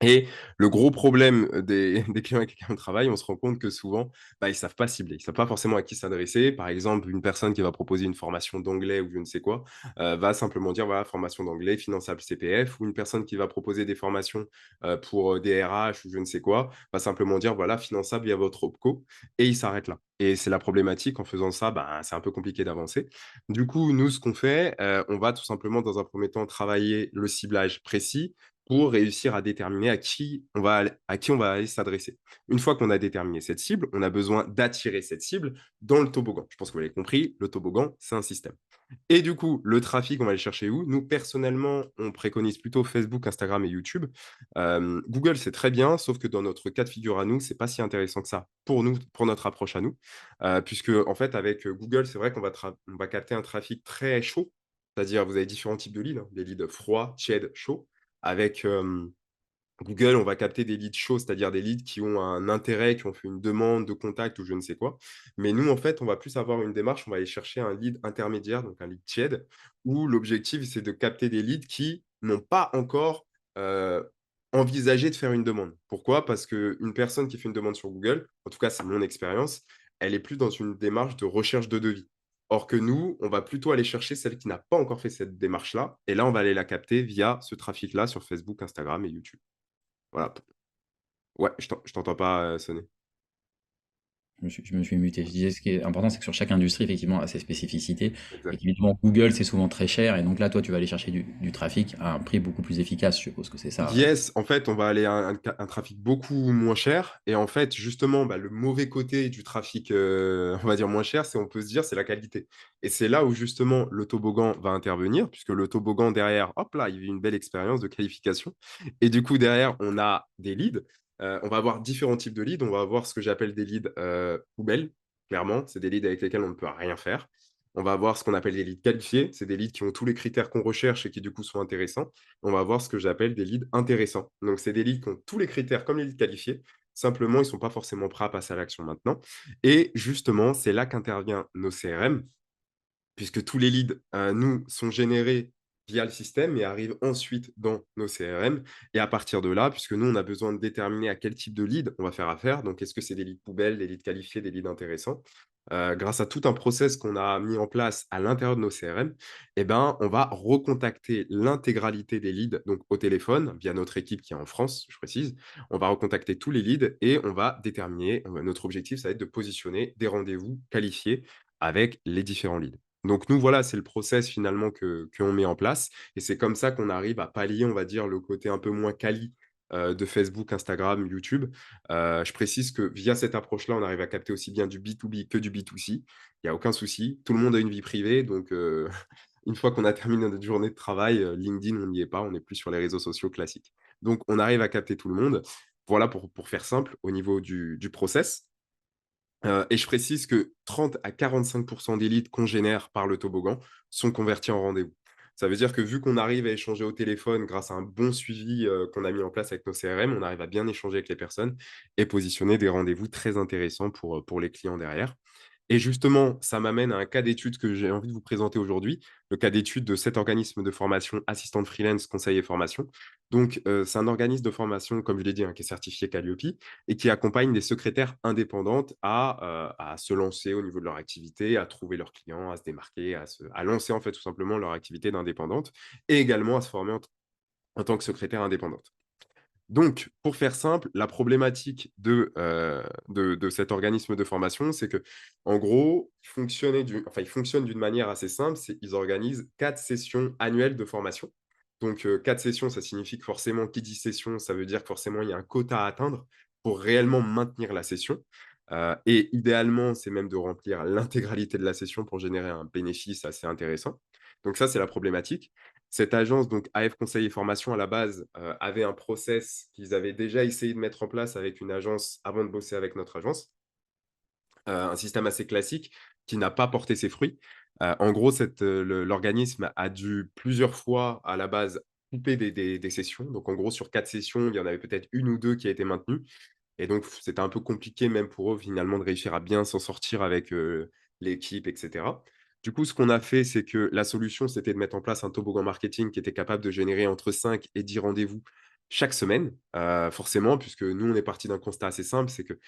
Et le gros problème des clients avec lesquels on travaille, on se rend compte que souvent, ils savent pas cibler. Ils savent pas forcément à qui s'adresser. Par exemple, une personne qui va proposer une formation d'anglais ou je ne sais quoi, va simplement dire: «Voilà, formation d'anglais finançable CPF», ou une personne qui va proposer des formations, pour, des RH ou je ne sais quoi, va simplement dire: «Voilà, finançable via votre OPCO», et il s'arrête là. Et c'est la problématique en faisant ça, c'est un peu compliqué d'avancer. Du coup, nous, ce qu'on fait, on va tout simplement dans un premier temps travailler le ciblage précis, pour réussir à déterminer à qui on va aller s'adresser. Une fois qu'on a déterminé cette cible, on a besoin d'attirer cette cible dans le toboggan. Je pense que vous l'avez compris, le toboggan, c'est un système. Et du coup, le trafic, on va le chercher où? Nous, personnellement, on préconise plutôt Facebook, Instagram et YouTube. Google, c'est très bien, sauf que dans notre cas de figure à nous, c'est pas si intéressant que ça pour nous, pour notre approche à nous. Puisque, en fait, avec Google, c'est vrai on va capter un trafic très chaud. C'est-à-dire, vous avez différents types de leads, hein, des leads froids, tièdes, chauds. Avec Google, on va capter des leads chauds, c'est-à-dire des leads qui ont un intérêt, qui ont fait une demande de contact ou je ne sais quoi. Mais nous, en fait, on va plus avoir une démarche, on va aller chercher un lead intermédiaire, donc un lead tiède, où l'objectif, c'est de capter des leads qui n'ont pas encore envisagé de faire une demande. Pourquoi? Parce qu'une personne qui fait une demande sur Google, en tout cas, c'est mon expérience, elle est plus dans une démarche de recherche de devis. Or que nous, on va plutôt aller chercher celle qui n'a pas encore fait cette démarche-là, et là, on va aller la capter via ce trafic-là sur Facebook, Instagram et YouTube. Voilà. Ouais, je t'entends pas, sonner. Je me suis muté. Je disais, ce qui est important, c'est que sur chaque industrie, effectivement, a ses spécificités. Et Exact. qu'évidemment, Google, c'est souvent très cher. Et donc là, toi, tu vas aller chercher du trafic à un prix beaucoup plus efficace. Je suppose que c'est ça. Yes, en fait, on va aller à un trafic beaucoup moins cher et en fait, justement, le mauvais côté du trafic, on va dire moins cher, on peut se dire, c'est la qualité et c'est là où justement le toboggan va intervenir puisque le toboggan derrière, hop là, il vit une belle expérience de qualification et du coup derrière, on a des leads. On va avoir différents types de leads. On va avoir ce que j'appelle des leads, poubelles, clairement. C'est des leads avec lesquels on ne peut rien faire. On va avoir ce qu'on appelle des leads qualifiés. C'est des leads qui ont tous les critères qu'on recherche et qui du coup sont intéressants. On va avoir ce que j'appelle des leads intéressants. Donc, c'est des leads qui ont tous les critères comme les leads qualifiés. Simplement, ils ne sont pas forcément prêts à passer à l'action maintenant. Et justement, c'est là qu'intervient nos CRM, puisque tous les leads, nous, sont générés via le système et arrivent ensuite dans nos CRM. Et à partir de là, puisque nous, on a besoin de déterminer à quel type de lead on va faire affaire. Donc, est-ce que c'est des leads poubelles, des leads qualifiés, des leads intéressants? Grâce à tout un process qu'on a mis en place à l'intérieur de nos CRM, on va recontacter l'intégralité des leads, donc au téléphone, via notre équipe qui est en France, je précise. On va recontacter tous les leads et on va déterminer, notre objectif, ça va être de positionner des rendez-vous qualifiés avec les différents leads. Donc nous, voilà, c'est le process finalement qu'on met en place et c'est comme ça qu'on arrive à pallier, on va dire, le côté un peu moins quali de Facebook, Instagram, YouTube. Je précise que via cette approche-là, on arrive à capter aussi bien du B2B que du B2C. Il n'y a aucun souci. Tout le monde a une vie privée, donc une fois qu'on a terminé notre journée de travail, LinkedIn, on n'y est pas, on n'est plus sur les réseaux sociaux classiques. Donc on arrive à capter tout le monde. Voilà pour faire simple au niveau du process. Et je précise que 30 à 45 des leads qu'on génère par le toboggan sont convertis en rendez-vous. Ça veut dire que vu qu'on arrive à échanger au téléphone grâce à un bon suivi, qu'on a mis en place avec nos CRM, on arrive à bien échanger avec les personnes et positionner des rendez-vous très intéressants pour les clients derrière. Et justement, ça m'amène à un cas d'étude que j'ai envie de vous présenter aujourd'hui, le cas d'étude de cet organisme de formation Assistante Freelance Conseil et Formation. Donc, c'est un organisme de formation, comme je l'ai dit, hein, qui est certifié Calliope et qui accompagne des secrétaires indépendantes à se lancer au niveau de leur activité, à trouver leurs clients, à se démarquer, à lancer en fait tout simplement leur activité d'indépendante et également à se former en tant que secrétaire indépendante. Donc, pour faire simple, la problématique de cet organisme de formation, c'est que, en gros, ils fonctionnent d'une manière assez simple, c'est ils organisent 4 sessions annuelles de formation. Donc, 4 sessions, ça signifie que forcément, qui dit session, ça veut dire que forcément, il y a un quota à atteindre pour réellement maintenir la session. Et idéalement, c'est même de remplir l'intégralité de la session pour générer un bénéfice assez intéressant. Donc ça, c'est la problématique. Cette agence, donc AF Conseil et Formation, à la base, avait un process qu'ils avaient déjà essayé de mettre en place avec une agence avant de bosser avec notre agence. Un système assez classique qui n'a pas porté ses fruits. En gros, l'organisme a dû plusieurs fois, à la base, couper des sessions. Donc en gros, sur 4 sessions, il y en avait peut-être 1 ou 2 qui a été maintenues. Et donc, c'était un peu compliqué même pour eux, finalement, de réussir à bien s'en sortir avec, l'équipe et cetera. Du coup, ce qu'on a fait, c'est que la solution, c'était de mettre en place un toboggan marketing qui était capable de générer entre 5 et 10 rendez-vous chaque semaine. Forcément, puisque nous, on est parti d'un constat assez simple, c'est que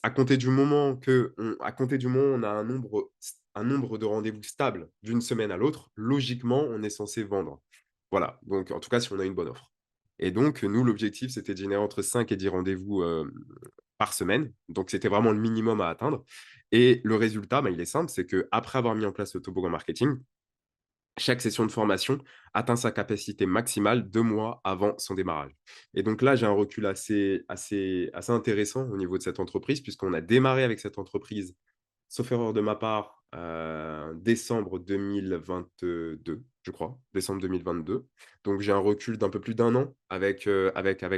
à compter du moment on a un nombre de rendez-vous stable d'une semaine à l'autre, logiquement, on est censé vendre. Voilà, donc en tout cas, si on a une bonne offre. Et donc, nous, l'objectif, c'était de générer entre 5 et 10 rendez-vous, par semaine. Donc, c'était vraiment le minimum à atteindre. Et le résultat, bah, il est simple, c'est qu'après avoir mis en place le toboggan marketing, chaque session de formation atteint sa capacité maximale 2 mois avant son démarrage. Et donc là, j'ai un recul assez intéressant au niveau de cette entreprise, puisqu'on a démarré avec cette entreprise, sauf erreur de ma part, décembre 2022, je crois, décembre 2022. Donc j'ai un recul d'un peu plus d'1 an avec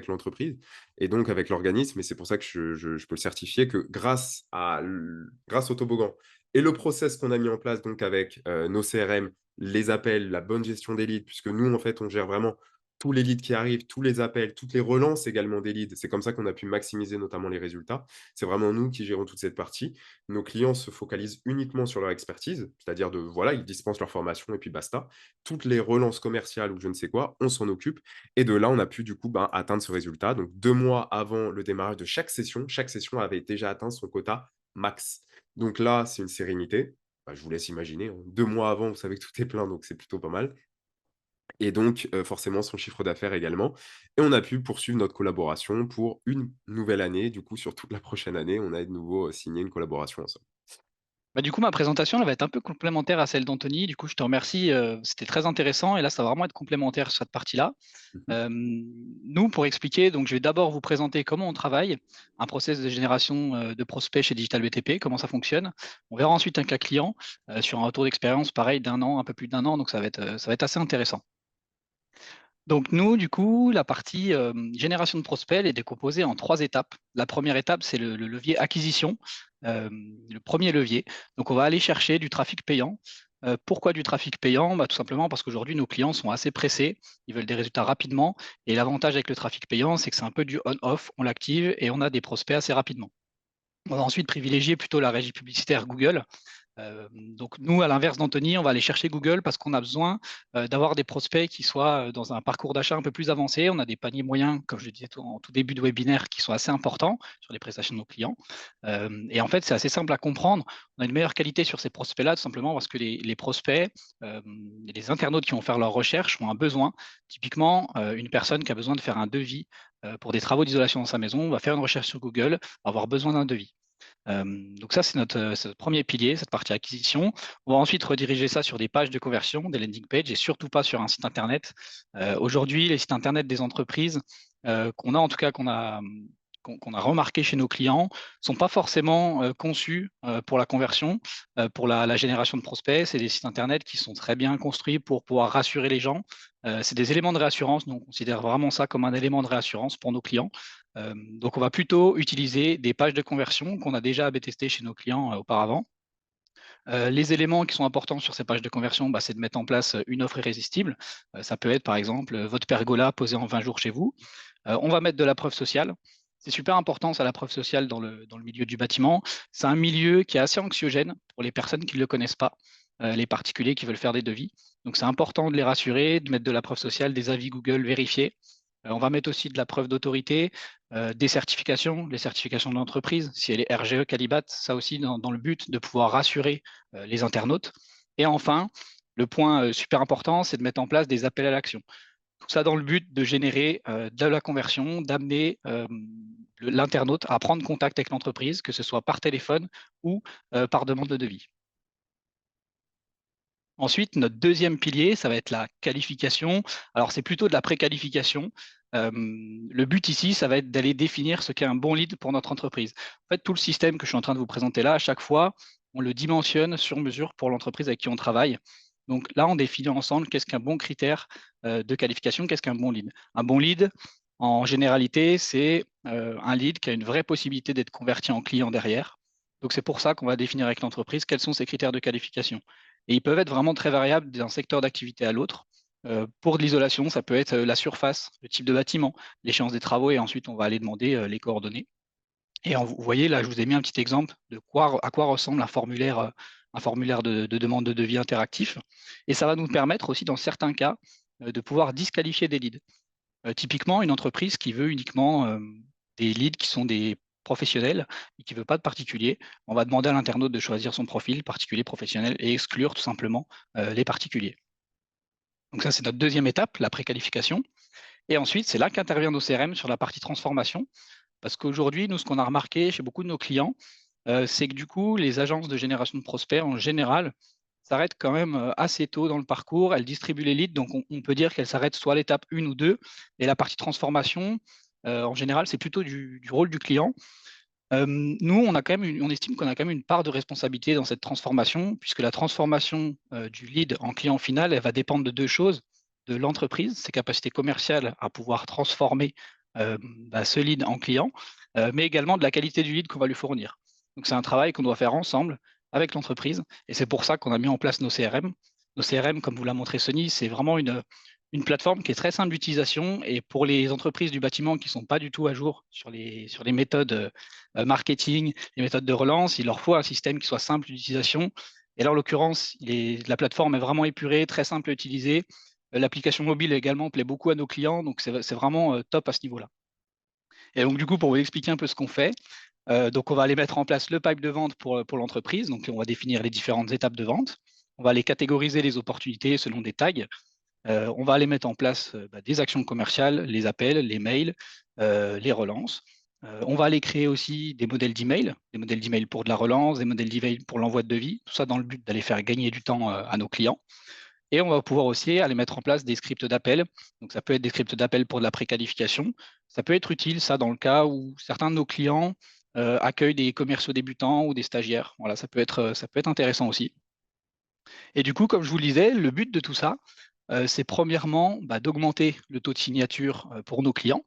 l'entreprise et donc avec l'organisme et c'est pour ça que je peux le certifier que grâce au toboggan et le process qu'on a mis en place donc avec, nos CRM, les appels, la bonne gestion des leads, puisque nous, en fait, on gère vraiment tous les leads qui arrivent, tous les appels, toutes les relances également des leads. C'est comme ça qu'on a pu maximiser notamment les résultats. C'est vraiment nous qui gérons toute cette partie. Nos clients se focalisent uniquement sur leur expertise, c'est-à-dire voilà, ils dispensent leur formation et puis basta. Toutes les relances commerciales ou je ne sais quoi, on s'en occupe. Et de là, on a pu du coup atteindre ce résultat. Donc 2 mois avant le démarrage de chaque session avait déjà atteint son quota max. Donc là, c'est une sérénité. Bah, je vous laisse imaginer, hein. 2 mois avant, vous savez que tout est plein, donc c'est plutôt pas mal. Et donc, forcément, son chiffre d'affaires également. Et on a pu poursuivre notre collaboration pour une nouvelle année. Du coup, sur toute la prochaine année, on a de nouveau, signé une collaboration ensemble. Bah, du coup, ma présentation, elle va être un peu complémentaire à celle d'Anthony. Du coup, je te remercie, c'était très intéressant et là, ça va vraiment être complémentaire sur cette partie-là. Mmh. Nous, pour expliquer, donc je vais d'abord vous présenter comment on travaille, un process de génération, de prospects chez Digital BTP, comment ça fonctionne. On verra ensuite un cas client, sur un retour d'expérience pareil d'1 an, un peu plus d'1 an, donc ça va être assez intéressant. Donc nous, du coup, la partie, génération de prospects, elle est décomposée en 3 étapes. La première étape, c'est le levier acquisition, le premier levier. Donc on va aller chercher du trafic payant. Pourquoi du trafic payant? Bah, tout simplement parce qu'aujourd'hui, nos clients sont assez pressés, ils veulent des résultats rapidement et l'avantage avec le trafic payant, c'est que c'est un peu du on-off, on l'active et on a des prospects assez rapidement. On va ensuite privilégier plutôt la régie publicitaire Google. Donc nous, à l'inverse d'Anthony, on va aller chercher Google parce qu'on a besoin d'avoir des prospects qui soient dans un parcours d'achat un peu plus avancé. On a des paniers moyens, comme je le disais en tout début de webinaire, qui sont assez importants sur les prestations de nos clients. Et en fait, c'est assez simple à comprendre. On a une meilleure qualité sur ces prospects-là, tout simplement parce que les prospects, les internautes qui vont faire leurs recherches ont un besoin. Typiquement, une personne qui a besoin de faire un devis pour des travaux d'isolation dans sa maison va faire une recherche sur Google, va avoir besoin d'un devis. Donc ça, c'est notre premier pilier, cette partie acquisition. On va ensuite rediriger ça sur des pages de conversion, des landing pages et surtout pas sur un site internet. Aujourd'hui, les sites internet des entreprises, qu'on a en tout cas qu'on a remarqué chez nos clients sont pas forcément conçus pour la conversion, pour la génération de prospects. C'est des sites internet qui sont très bien construits pour pouvoir rassurer les gens. C'est des éléments de réassurance, donc on considère vraiment ça comme un élément de réassurance pour nos clients. Donc on va plutôt utiliser des pages de conversion qu'on a déjà A/B testé chez nos clients auparavant. Les éléments qui sont importants sur ces pages de conversion, c'est de mettre en place une offre irrésistible. Ça peut être par exemple votre pergola posé en 20 jours chez vous. On va mettre de la preuve sociale. C'est super important, ça, la preuve sociale dans le milieu du bâtiment. C'est un milieu qui est assez anxiogène pour les personnes qui ne le connaissent pas, les particuliers qui veulent faire des devis. Donc c'est important de les rassurer, de mettre de la preuve sociale, des avis Google vérifiés. On va mettre aussi de la preuve d'autorité, des certifications, les certifications de l'entreprise, si elle est RGE, Calibat, ça aussi dans le but de pouvoir rassurer les internautes. Et enfin, le point super important, c'est de mettre en place des appels à l'action. Tout ça dans le but de générer de la conversion, d'amener l'internaute à prendre contact avec l'entreprise, que ce soit par téléphone ou par demande de devis. Ensuite, notre deuxième pilier, ça va être la qualification. Alors, c'est plutôt de la préqualification. Le but ici, ça va être d'aller définir ce qu'est un bon lead pour notre entreprise. En fait, tout le système que je suis en train de vous présenter là, à chaque fois, on le dimensionne sur mesure pour l'entreprise avec qui on travaille. Donc là, on définit ensemble qu'est-ce qu'un bon critère de qualification, qu'est-ce qu'un bon lead. Un bon lead, en généralité, c'est un lead qui a une vraie possibilité d'être converti en client derrière. Donc, c'est pour ça qu'on va définir avec l'entreprise quels sont ces critères de qualification. Et ils peuvent être vraiment très variables d'un secteur d'activité à l'autre. Pour de l'isolation, ça peut être la surface, le type de bâtiment, l'échéance des travaux, et ensuite on va aller demander les coordonnées. Et vous voyez, là, je vous ai mis un petit exemple de à quoi ressemble un formulaire de demande de devis interactif. Et ça va nous permettre aussi, dans certains cas, de pouvoir disqualifier des leads. Typiquement, une entreprise qui veut uniquement des leads qui sont des professionnels et qui ne veut pas de particuliers, on va demander à l'internaute de choisir son profil, particulier, professionnel, et exclure tout simplement les particuliers. Donc ça, c'est notre deuxième étape, la préqualification. Et ensuite, c'est là qu'intervient nos CRM sur la partie transformation. Parce qu'aujourd'hui, nous, ce qu'on a remarqué chez beaucoup de nos clients, c'est que du coup, les agences de génération de prospects, en général, s'arrêtent quand même assez tôt dans le parcours. Elles distribuent les leads, donc on peut dire qu'elles s'arrêtent soit à l'étape 1 ou 2. Et la partie transformation, en général, c'est plutôt du rôle du client. Nous, on estime qu'on a quand même une part de responsabilité dans cette transformation, puisque la transformation du lead en client final, elle va dépendre de deux choses, de l'entreprise, ses capacités commerciales à pouvoir transformer ce lead en client, mais également de la qualité du lead qu'on va lui fournir. Donc c'est un travail qu'on doit faire ensemble avec l'entreprise, et c'est pour ça qu'on a mis en place nos CRM. Nos CRM, comme vous l'a montré Sony, c'est vraiment une plateforme qui est très simple d'utilisation, et pour les entreprises du bâtiment qui ne sont pas du tout à jour sur les méthodes marketing, les méthodes de relance, il leur faut un système qui soit simple d'utilisation. Et là, en l'occurrence, la plateforme est vraiment épurée, très simple à utiliser. L'application mobile également plaît beaucoup à nos clients, donc c'est vraiment top à ce niveau-là. Et donc, du coup, pour vous expliquer un peu ce qu'on fait, donc on va aller mettre en place le pipe de vente pour l'entreprise. Donc, on va définir les différentes étapes de vente. On va aller catégoriser les opportunités selon des tags. On va aller mettre en place des actions commerciales, les appels, les mails, les relances. On va aller créer aussi des modèles d'email pour de la relance, des modèles d'email pour l'envoi de devis, tout ça dans le but d'aller faire gagner du temps à nos clients. Et on va pouvoir aussi aller mettre en place des scripts d'appel. Donc, ça peut être des scripts d'appel pour de la préqualification. Ça peut être utile, ça, dans le cas où certains de nos clients accueillent des commerciaux débutants ou des stagiaires. Voilà, ça peut être intéressant aussi. Et du coup, comme je vous le disais, le but de tout ça, c'est premièrement d'augmenter le taux de signature pour nos clients,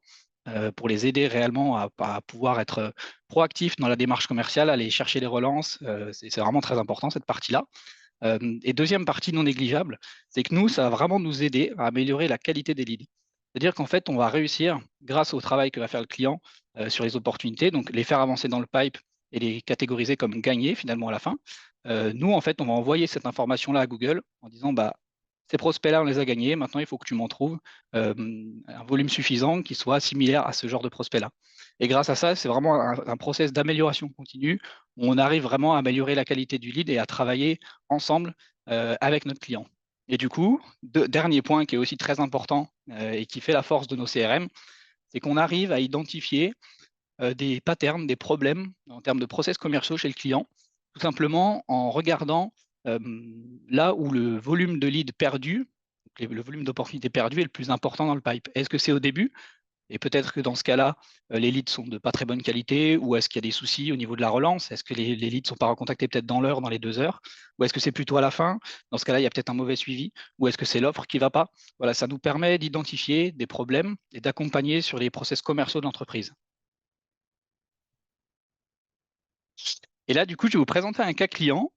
pour les aider réellement à pouvoir être proactifs dans la démarche commerciale, aller chercher les relances. C'est vraiment très important, cette partie-là. Et deuxième partie non négligeable, c'est que nous, ça va vraiment nous aider à améliorer la qualité des leads. C'est-à-dire qu'en fait, on va réussir, grâce au travail que va faire le client sur les opportunités, donc les faire avancer dans le pipe et les catégoriser comme gagnés finalement à la fin. Nous, en fait, on va envoyer cette information-là à Google en disant, ces prospects-là, on les a gagnés, maintenant il faut que tu m'en trouves un volume suffisant qui soit similaire à ce genre de prospect-là. Et grâce à ça, c'est vraiment un process d'amélioration continue où on arrive vraiment à améliorer la qualité du lead et à travailler ensemble avec notre client. Et du coup, dernier point qui est aussi très important et qui fait la force de nos CRM, c'est qu'on arrive à identifier des patterns, des problèmes en termes de process commerciaux chez le client, tout simplement en regardant là où le volume de leads perdus, le volume d'opportunités perdues est le plus important dans le pipe. Est-ce que c'est au début Et peut-être que dans ce cas-là, les leads sont de pas très bonne qualité, ou est-ce qu'il y a des soucis au niveau de la relance? Est-ce que les leads sont pas recontactés peut-être dans l'heure, dans les 2 heures? Ou est-ce que c'est plutôt à la fin? Dans ce cas-là, il y a peut-être un mauvais suivi, ou est-ce que c'est l'offre qui va pas? Voilà, ça nous permet d'identifier des problèmes et d'accompagner sur les process commerciaux de l'entreprise. Et là, du coup, je vais vous présenter un cas client.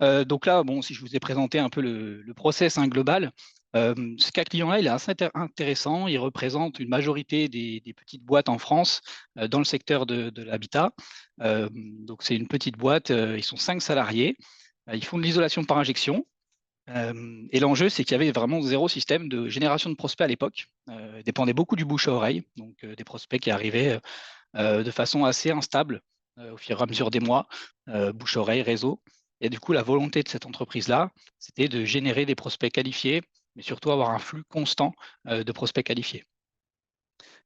Donc là, bon, si je vous ai présenté un peu le process global, ce cas client-là, il est assez intéressant. Il représente une majorité des petites boîtes en France dans le secteur de l'habitat. Donc c'est une petite boîte, ils sont 5 salariés. Ils font de l'isolation par injection. Et l'enjeu, c'est qu'il y avait vraiment 0 système de génération de prospects à l'époque. Dépendait beaucoup du bouche à oreille, donc des prospects qui arrivaient de façon assez instable au fur et à mesure des mois, bouche-oreille, réseau. Et du coup, la volonté de cette entreprise-là, c'était de générer des prospects qualifiés, mais surtout avoir un flux constant de prospects qualifiés.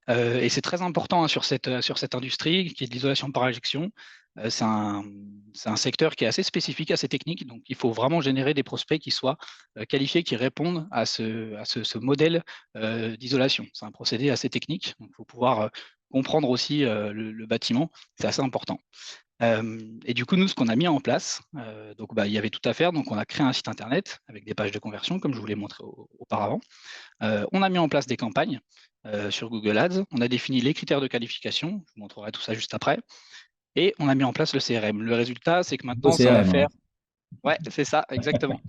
Et c'est très important sur cette industrie qui est de l'isolation par injection. C'est un secteur qui est assez spécifique, assez technique, donc il faut vraiment générer des prospects qui soient qualifiés, qui répondent à ce modèle d'isolation. C'est un procédé assez technique, donc il faut pouvoir comprendre aussi le bâtiment, c'est assez important. Et du coup, nous, ce qu'on a mis en place, donc il y avait tout à faire, donc on a créé un site internet avec des pages de conversion, comme je vous l'ai montré auparavant. On a mis en place des campagnes sur Google Ads, on a défini les critères de qualification, je vous montrerai tout ça juste après, et on a mis en place le CRM. Le résultat, c'est que maintenant, ça va CRM, faire... Ouais, c'est ça, exactement.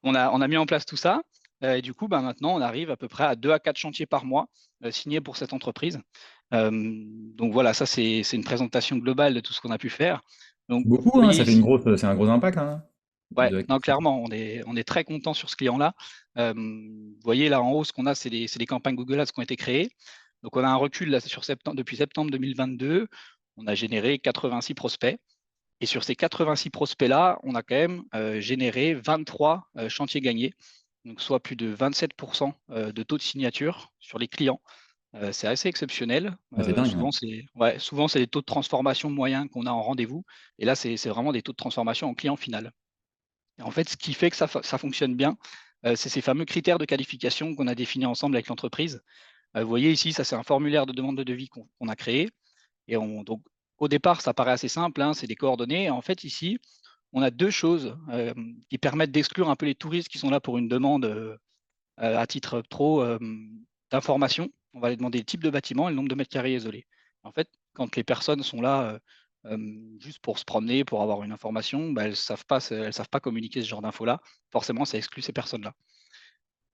On a mis en place tout ça, et du coup, maintenant, on arrive à peu près à 2 à 4 chantiers par mois signés pour cette entreprise. Donc voilà, ça, c'est une présentation globale de tout ce qu'on a pu faire. Donc, vous beaucoup, hein, voyez ça fait ici, c'est un gros impact, hein. ouais, non, clairement, on est très content sur ce client-là. Vous voyez là en haut, ce qu'on a, c'est des campagnes Google Ads qui ont été créées. Donc on a un recul là depuis septembre 2022, on a généré 86 prospects. Et sur ces 86 prospects-là, on a quand même généré 23 chantiers gagnés, donc soit plus de 27% de taux de signature sur les clients. C'est assez exceptionnel. Ah, c'est dingue, hein. Souvent, c'est des taux de transformation moyens qu'on a en rendez-vous. Et là, c'est vraiment des taux de transformation en client final. Et en fait, ce qui fait que ça fonctionne bien, c'est ces fameux critères de qualification qu'on a définis ensemble avec l'entreprise. Vous voyez ici, ça c'est un formulaire de demande de devis qu'on a créé. Et donc, au départ, ça paraît assez simple, hein, c'est des coordonnées. En fait, ici, on a 2 choses qui permettent d'exclure un peu les touristes qui sont là pour une demande à titre trop d'information. On va les demander le type de bâtiment et le nombre de mètres carrés isolés. En fait, quand les personnes sont là juste pour se promener, pour avoir une information, elles ne savent pas communiquer ce genre d'infos-là. Forcément, ça exclut ces personnes-là.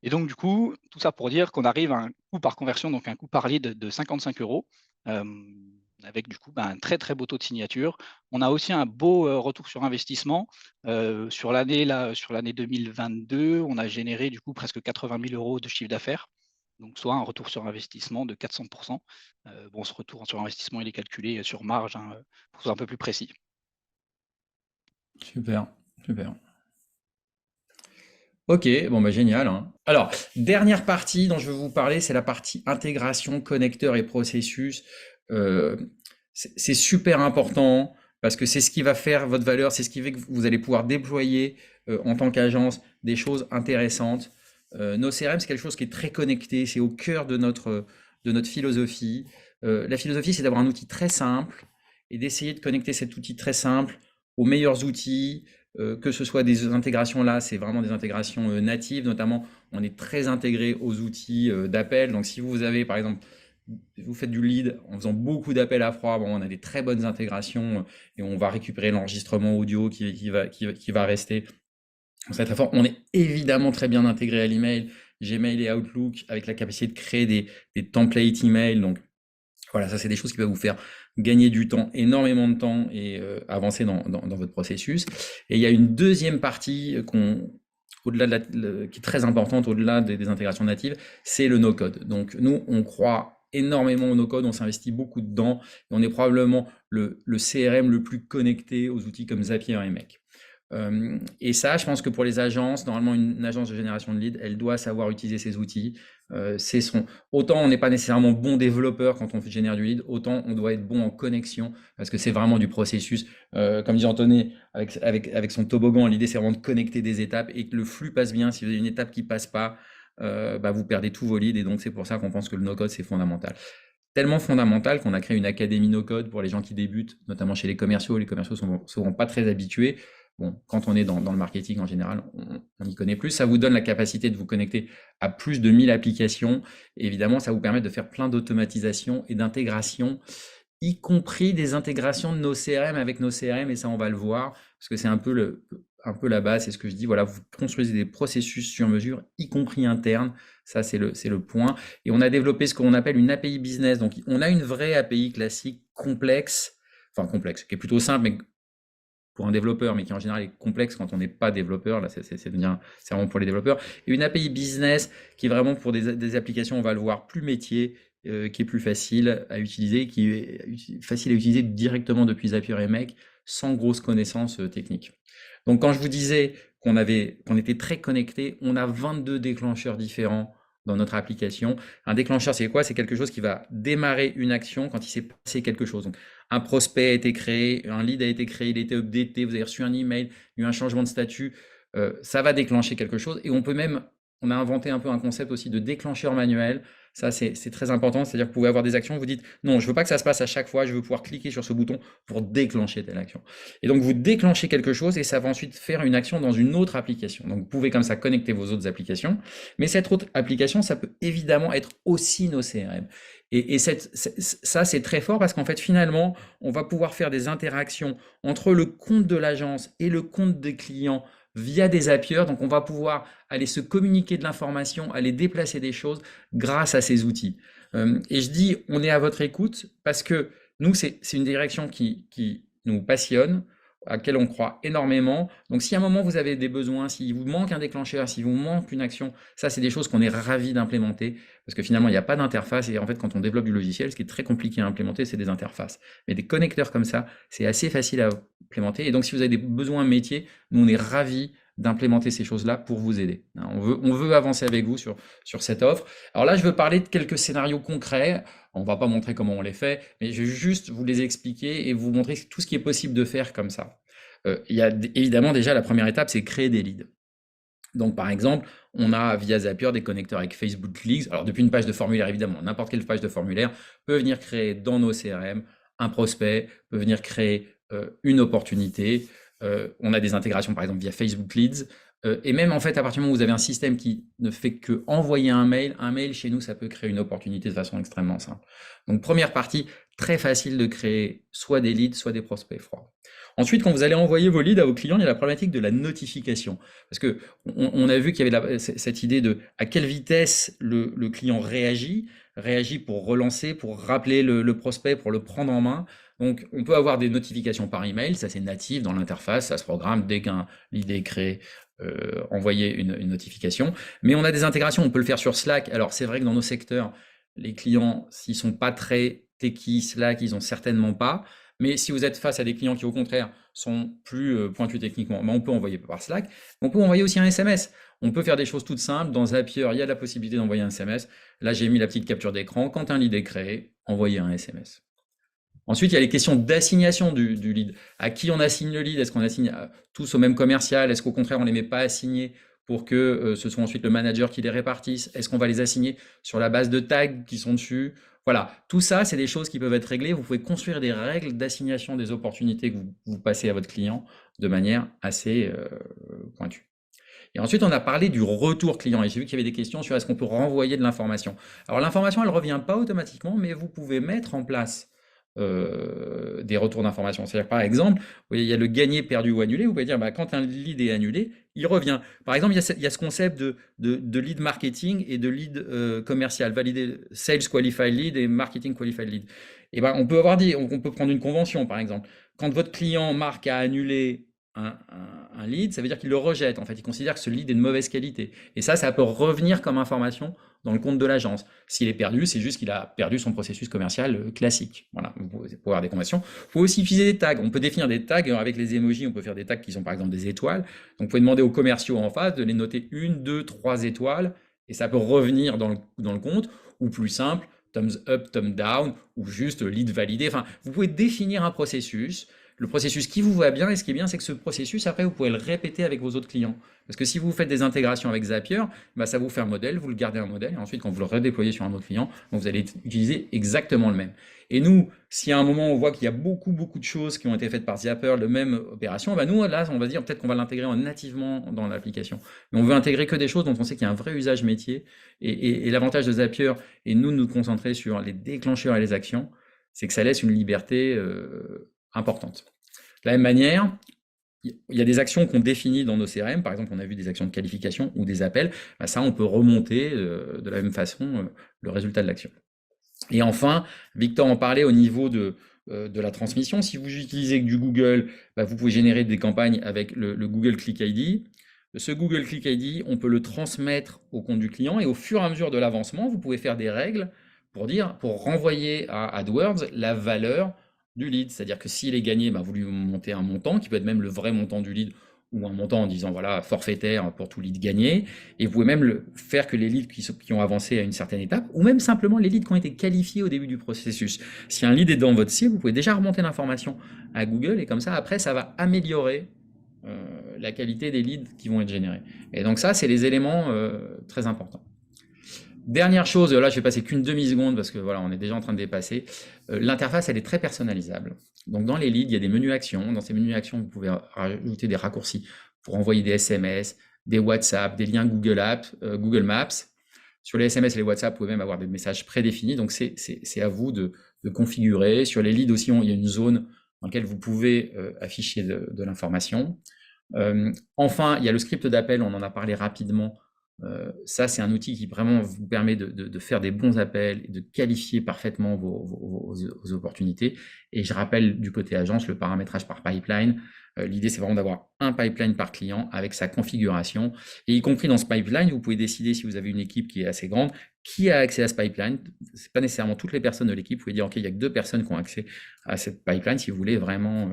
Et donc, du coup, tout ça pour dire qu'on arrive à un coût par conversion, donc un coût par lead de 55 €, avec du coup un très très beau taux de signature. On a aussi un beau retour sur investissement. Sur l'année 2022, on a généré du coup presque 80 000 € de chiffre d'affaires, donc soit un retour sur investissement de 400%. Bon, ce retour sur investissement, il est calculé sur marge, hein, pour que ce soit un peu plus précis. Super, super. Ok, bon bah génial, hein. Alors, dernière partie dont je vais vous parler, c'est la partie intégration, connecteur et processus. Euh, c'est super important parce que c'est ce qui va faire votre valeur, c'est ce qui fait que vous allez pouvoir déployer en tant qu'agence des choses intéressantes. Nos CRM, c'est quelque chose qui est très connecté, c'est au cœur de notre philosophie. La philosophie, c'est d'avoir un outil très simple et d'essayer de connecter cet outil très simple aux meilleurs outils, que ce soit des intégrations là, c'est vraiment des intégrations natives, notamment on est très intégré aux outils d'appel. Donc si vous avez par exemple, vous faites du lead en faisant beaucoup d'appels à froid, bon, on a des très bonnes intégrations et on va récupérer l'enregistrement audio qui va rester. C'est très fort. On est évidemment très bien intégré à l'email, Gmail et Outlook avec la capacité de créer des templates email. Donc voilà, ça c'est des choses qui peuvent vous faire gagner du temps, énormément de temps et avancer dans votre processus. Et il y a une deuxième partie au-delà qui est très importante, au-delà des intégrations natives, c'est le no-code. Donc nous, on croit énormément au no-code, on s'investit beaucoup dedans, et on est probablement le CRM le plus connecté aux outils comme Zapier et Make. Et ça, je pense que pour les agences, normalement une agence de génération de leads, elle doit savoir utiliser ces outils. Autant on n'est pas nécessairement bon développeur quand on génère du lead, autant on doit être bon en connexion parce que c'est vraiment du processus. Comme dit Anthony, avec son toboggan, l'idée c'est vraiment de connecter des étapes et que le flux passe bien. Si vous avez une étape qui passe pas, vous perdez tous vos leads. Et donc, c'est pour ça qu'on pense que le no-code, c'est fondamental. Tellement fondamental qu'on a créé une académie no-code pour les gens qui débutent, notamment chez les commerciaux. Les commerciaux sont souvent pas très habitués. Bon, quand on est dans le marketing en général, on y connaît plus. Ça vous donne la capacité de vous connecter à plus de 1000 applications. Et évidemment, ça vous permet de faire plein d'automatisation et d'intégration, y compris des intégrations de nos CRM avec nos CRM. Et ça, on va le voir, parce que c'est un peu la base. C'est ce que je dis. Voilà, vous construisez des processus sur mesure, y compris internes. Ça, c'est le point. Et on a développé ce qu'on appelle une API business. Donc, on a une vraie API classique complexe, qui est plutôt simple, mais pour un développeur, mais qui en général est complexe quand on n'est pas développeur. Là, c'est vraiment pour les développeurs. Et une API business qui est vraiment pour des applications, on va le voir, plus métier, qui est plus facile à utiliser, qui est facile à utiliser directement depuis Zapier et Make, sans grosse connaissance technique. Donc, quand je vous disais qu'on était très connecté, on a 22 déclencheurs différents dans notre application. Un déclencheur, c'est quoi? C'est quelque chose qui va démarrer une action quand il s'est passé quelque chose. Donc, un prospect a été créé, un lead a été créé, il a été updaté, vous avez reçu un email, il y a eu un changement de statut, ça va déclencher quelque chose. Et on a inventé un peu un concept aussi de déclencheur manuel. Ça, c'est très important. C'est-à-dire que vous pouvez avoir des actions, vous dites non, je ne veux pas que ça se passe à chaque fois, je veux pouvoir cliquer sur ce bouton pour déclencher telle action. Et donc, vous déclenchez quelque chose et ça va ensuite faire une action dans une autre application. Donc, vous pouvez comme ça connecter vos autres applications. Mais cette autre application, ça peut évidemment être aussi nos CRM. Et ça, c'est très fort parce qu'en fait, finalement, on va pouvoir faire des interactions entre le compte de l'agence et le compte des clients via des Zapier. Donc, on va pouvoir aller se communiquer de l'information, aller déplacer des choses grâce à ces outils. Et je dis, on est à votre écoute parce que nous, c'est une direction qui nous passionne, à laquelle on croit énormément. Donc, si à un moment vous avez des besoins, s'il vous manque un déclencheur, s'il vous manque une action, ça, c'est des choses qu'on est ravis d'implémenter parce que finalement, il n'y a pas d'interface. Et en fait, quand on développe du logiciel, ce qui est très compliqué à implémenter, c'est des interfaces. Mais des connecteurs comme ça, c'est assez facile à implémenter. Et donc, si vous avez des besoins métiers, nous, on est ravis d'implémenter ces choses-là pour vous aider. On veut avancer avec vous sur cette offre. Alors là, je veux parler de quelques scénarios concrets. On ne va pas montrer comment on les fait, mais je vais juste vous les expliquer et vous montrer tout ce qui est possible de faire comme ça. Il y a évidemment déjà la première étape, c'est créer des leads. Donc par exemple, on a via Zapier des connecteurs avec Facebook Leads. Alors depuis une page de formulaire, évidemment, n'importe quelle page de formulaire peut venir créer dans nos CRM un prospect, peut venir créer une opportunité. On a des intégrations par exemple via Facebook Leads. Et même en fait, à partir du moment où vous avez un système qui ne fait que envoyer un mail chez nous, ça peut créer une opportunité de façon extrêmement simple. Donc première partie, très facile de créer soit des leads, soit des prospects froids. Ensuite, quand vous allez envoyer vos leads à vos clients, il y a la problématique de la notification. Parce que on a vu qu'il y avait cette idée de à quelle vitesse le client réagit pour relancer, pour rappeler le prospect, pour le prendre en main. Donc, on peut avoir des notifications par email, ça c'est natif dans l'interface, ça se programme dès qu'un lead est créé, envoyer une notification. Mais on a des intégrations, on peut le faire sur Slack. Alors, c'est vrai que dans nos secteurs, les clients, s'ils sont pas très techie, Slack, ils ont certainement pas. Mais si vous êtes face à des clients qui, au contraire, sont plus pointus techniquement, on peut envoyer par Slack. On peut envoyer aussi un SMS. On peut faire des choses toutes simples. Dans Zapier, il y a la possibilité d'envoyer un SMS. Là, j'ai mis la petite capture d'écran. Quand un lead est créé, envoyez un SMS. Ensuite, il y a les questions d'assignation du lead. À qui on assigne le lead? Est-ce qu'on assigne tous au même commercial? Est-ce qu'au contraire, on ne les met pas assignés pour que ce soit ensuite le manager qui les répartisse? Est-ce qu'on va les assigner sur la base de tags qui sont dessus? Voilà, tout ça, c'est des choses qui peuvent être réglées. Vous pouvez construire des règles d'assignation des opportunités que vous passez à votre client de manière assez pointue. Et ensuite, on a parlé du retour client. Et j'ai vu qu'il y avait des questions sur est-ce qu'on peut renvoyer de l'information. Alors, l'information, elle ne revient pas automatiquement, mais vous pouvez mettre en place des retours d'information. C'est-à-dire, par exemple, vous voyez, il y a le gagné, perdu ou annulé. Vous pouvez dire, quand un lead est annulé, il revient. Par exemple, il y a ce concept de lead marketing et de lead commercial, validé sales qualified lead et marketing qualified lead. Et on peut on peut prendre une convention, par exemple. Quand votre client marque à annuler un lead, ça veut dire qu'il le rejette. En fait, il considère que ce lead est de mauvaise qualité. Et ça peut revenir comme information dans le compte de l'agence. S'il est perdu, c'est juste qu'il a perdu son processus commercial classique. Voilà, vous pouvez avoir des conversions. Vous pouvez aussi utiliser des tags. On peut définir des tags avec les emojis. On peut faire des tags qui sont par exemple des étoiles. Donc, vous pouvez demander aux commerciaux en face de les noter 1, 2, 3 étoiles. Et ça peut revenir dans le compte. Ou plus simple, thumbs up, thumbs down, ou juste lead validé. Enfin, vous pouvez définir un processus le processus qui vous va bien. Et ce qui est bien, c'est que ce processus, après, vous pouvez le répéter avec vos autres clients. Parce que si vous faites des intégrations avec Zapier, bah, ça vous fait un modèle, vous le gardez un modèle, et ensuite, quand vous le redéployez sur un autre client, vous allez utiliser exactement le même. Et nous, si à un moment, on voit qu'il y a beaucoup de choses qui ont été faites par Zapier, de même opération, bah nous, là, on va dire peut-être qu'on va l'intégrer nativement dans l'application. Mais on veut intégrer que des choses dont on sait qu'il y a un vrai usage métier. Et l'avantage de Zapier, et nous concentrer sur les déclencheurs et les actions, c'est que ça laisse une liberté importante. De la même manière, il y a des actions qu'on définit dans nos CRM, par exemple, on a vu des actions de qualification ou des appels, bah ça, on peut remonter de la même façon le résultat de l'action. Et enfin, Victor en parlait au niveau de la transmission. Si vous utilisez du Google, bah vous pouvez générer des campagnes avec le Google Click ID. Ce Google Click ID, on peut le transmettre au compte du client et au fur et à mesure de l'avancement, vous pouvez faire des règles pour renvoyer à AdWords la valeur du lead. C'est-à-dire que s'il est gagné, bah vous lui montez un montant qui peut être même le vrai montant du lead ou un montant en disant voilà forfaitaire pour tout lead gagné. Et vous pouvez même faire que les leads qui ont avancé à une certaine étape, ou même simplement les leads qui ont été qualifiés au début du processus. Si un lead est dans votre cible, vous pouvez déjà remonter l'information à Google et comme ça, après, ça va améliorer la qualité des leads qui vont être générés. Et donc ça, c'est les éléments très importants. Dernière chose, là je vais passer qu'une demi-seconde parce que voilà, on est déjà en train de dépasser. L'interface, elle est très personnalisable. Donc dans les leads, il y a des menus actions. Dans ces menus actions, vous pouvez rajouter des raccourcis pour envoyer des SMS, des WhatsApp, des liens Google Apps, Google Maps. Sur les SMS et les WhatsApp, vous pouvez même avoir des messages prédéfinis. Donc c'est à vous de configurer. Sur les leads aussi, il y a une zone dans laquelle vous pouvez afficher de l'information. Enfin, il y a le script d'appel, on en a parlé rapidement. Ça, c'est un outil qui vraiment vous permet de faire des bons appels et de qualifier parfaitement vos opportunités. Et je rappelle du côté agence, le paramétrage par pipeline. L'idée, c'est vraiment d'avoir un pipeline par client avec sa configuration. Et y compris dans ce pipeline, vous pouvez décider, si vous avez une équipe qui est assez grande, qui a accès à ce pipeline. C'est pas nécessairement toutes les personnes de l'équipe. Vous pouvez dire, OK, il n'y a que 2 personnes qui ont accès à cette pipeline si vous voulez vraiment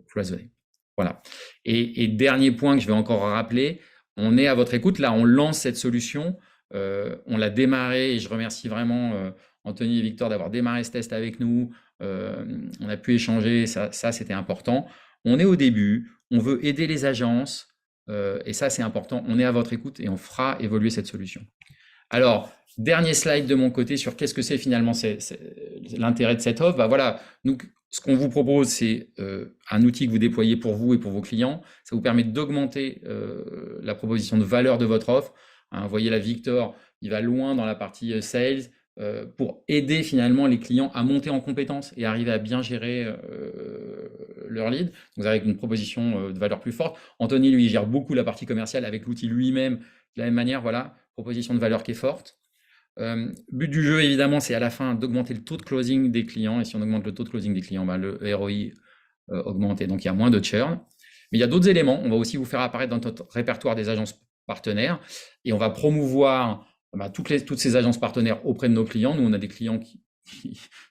cloisonner. Voilà. Et dernier point que je vais encore rappeler, on est à votre écoute. Là, on lance cette solution. On l'a démarré et je remercie vraiment Anthony et Victor d'avoir démarré ce test avec nous. On a pu échanger, ça c'était important. On est au début, on veut aider les agences et ça c'est important. On est à votre écoute et on fera évoluer cette solution. Alors, dernier slide de mon côté sur qu'est-ce que c'est finalement l'intérêt de cette offre. Bah voilà, nous, ce qu'on vous propose, c'est un outil que vous déployez pour vous et pour vos clients. Ça vous permet d'augmenter la proposition de valeur de votre offre. Hein, vous voyez là, Victor, il va loin dans la partie sales pour aider finalement les clients à monter en compétences et arriver à bien gérer leur lead. Donc avec une proposition de valeur plus forte. Anthony, lui, il gère beaucoup la partie commerciale avec l'outil lui-même. De la même manière, voilà, proposition de valeur qui est forte. But du jeu, évidemment, c'est à la fin d'augmenter le taux de closing des clients. Et si on augmente le taux de closing des clients, bah, le ROI augmente et donc il y a moins de churn. Mais il y a d'autres éléments. On va aussi vous faire apparaître dans notre répertoire des agences partenaires et on va promouvoir bah, toutes ces agences partenaires auprès de nos clients. Nous, on a des clients qui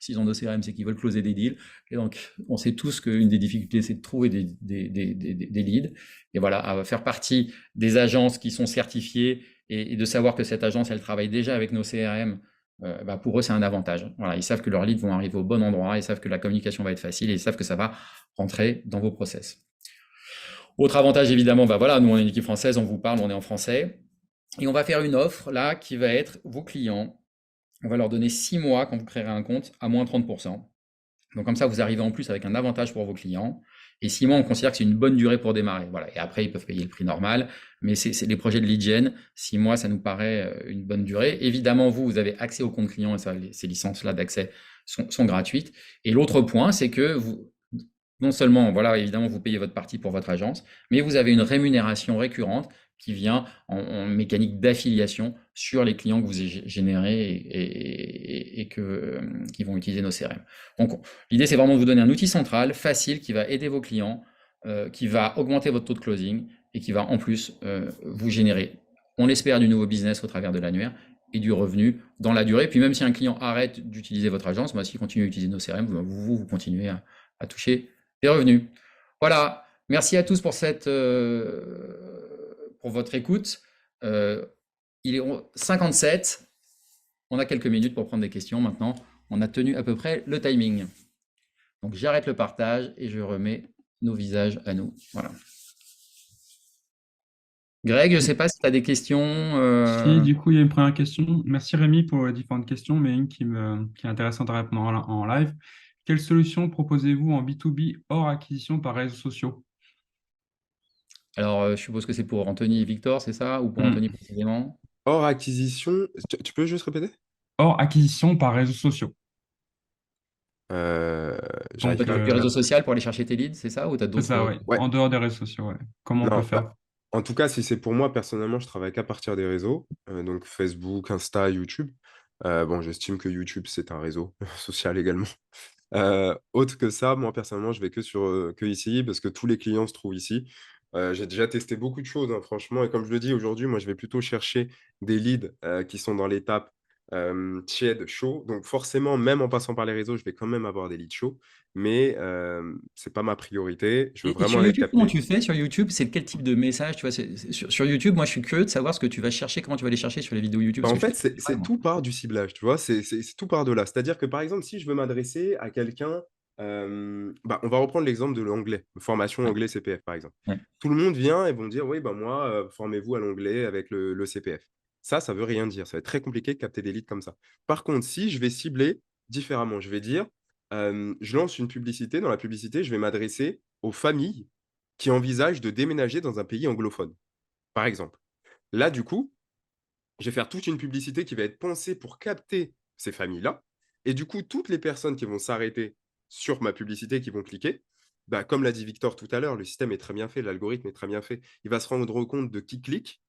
s'ils ont de CRM, c'est qu'ils veulent closer des deals. Et donc, on sait tous qu'une des difficultés, c'est de trouver des leads. Et voilà, faire partie des agences qui sont certifiées et de savoir que cette agence, elle travaille déjà avec nos CRM, bah pour eux, c'est un avantage. Voilà, ils savent que leurs leads vont arriver au bon endroit, ils savent que la communication va être facile et ils savent que ça va rentrer dans vos process. Autre avantage, évidemment, bah voilà, nous, on est une équipe française, on vous parle, on est en français. Et on va faire une offre, là, qui va être vos clients. On va leur donner 6 mois, quand vous créerez un compte, à moins 30%. Donc comme ça, vous arrivez en plus avec un avantage pour vos clients. Et 6 mois, on considère que c'est une bonne durée pour démarrer. Voilà. Et après, ils peuvent payer le prix normal. Mais c'est les projets de lead gen. 6 mois, ça nous paraît une bonne durée. Évidemment, vous avez accès au compte client et ça, ces licences-là d'accès sont gratuites. Et l'autre point, c'est que vous, non seulement, voilà, évidemment, vous payez votre partie pour votre agence, mais vous avez une rémunération récurrente qui vient en mécanique d'affiliation sur les clients que vous générez et qui vont utiliser nos CRM. Donc, l'idée, c'est vraiment de vous donner un outil central, facile, qui va aider vos clients, qui va augmenter votre taux de closing et qui va en plus vous générer, on l'espère, du nouveau business au travers de l'annuaire et du revenu dans la durée. Puis même si un client arrête d'utiliser votre agence, bah, s'il continue à utiliser nos CRM, vous continuez à toucher des revenus. Voilà, merci à tous pour pour votre écoute. Il est 57. On a quelques minutes pour prendre des questions maintenant. On a tenu à peu près le timing. Donc, j'arrête le partage et je remets nos visages à nous. Voilà. Greg, je ne sais pas si tu as des questions. Si, du coup, il y a une première question. Merci Rémi pour les différentes questions, mais une qui est intéressante à répondre en live. Quelle solution proposez-vous en B2B hors acquisition par réseaux sociaux? Alors, je suppose que c'est pour Anthony et Victor, c'est ça? Ou pour Anthony précisément? Hors acquisition, tu peux juste répéter? Hors acquisition par réseaux sociaux. J'arrive Toi, Donc, tu pas à fais du réseau faire. social pour aller chercher tes leads, c'est ça? Ou tu as c'est ça, d'autres. oui. Ouais, En dehors des réseaux sociaux, ouais. Comment on peut non, faire? en tout cas, si c'est pour moi, personnellement, je travaille qu'à partir des réseaux, donc Facebook, Insta, YouTube. Bon, j'estime que YouTube, c'est un réseau social également. Autre que ça, moi, personnellement, je vais que ici parce que tous les clients se trouvent ici. J'ai déjà testé beaucoup de choses, hein, franchement, et comme je le dis aujourd'hui, moi, je vais plutôt chercher des leads, qui sont dans l'étape, tiède, chaud. Donc forcément, même en passant par les réseaux, je vais quand même avoir des leads chauds, mais c'est pas ma priorité. Je veux Et vraiment sur aller YouTube, comment capter. tu fais? Sur YouTube, c'est quel type de message? Tu vois, sur YouTube, moi, je suis curieux de savoir ce que tu vas chercher, comment tu vas aller chercher sur les vidéos YouTube, Bah, parce en que je fait, te connais pas, c'est moi. tout part du ciblage, tu vois? C'est tout part de là. C'est-à-dire que, par exemple, si je veux m'adresser à quelqu'un, bah, on va reprendre l'exemple de l'anglais, formation Ouais, anglais CPF, par exemple. ouais. Tout le monde vient et vont me dire: «Oui, bah, moi, formez-vous à l'anglais avec le CPF». Ça veut rien dire. Ça va être très compliqué de capter des leads comme ça. Par contre, si je vais cibler différemment, je vais dire, je lance une publicité. Dans la publicité, je vais m'adresser aux familles qui envisagent de déménager dans un pays anglophone, par exemple. Là, du coup, je vais faire toute une publicité qui va être pensée pour capter ces familles-là. Et du coup, toutes les personnes qui vont s'arrêter sur ma publicité, qui vont cliquer, bah, comme l'a dit Victor tout à l'heure, le système est très bien fait, l'algorithme est très bien fait. Il va se rendre compte de qui clique.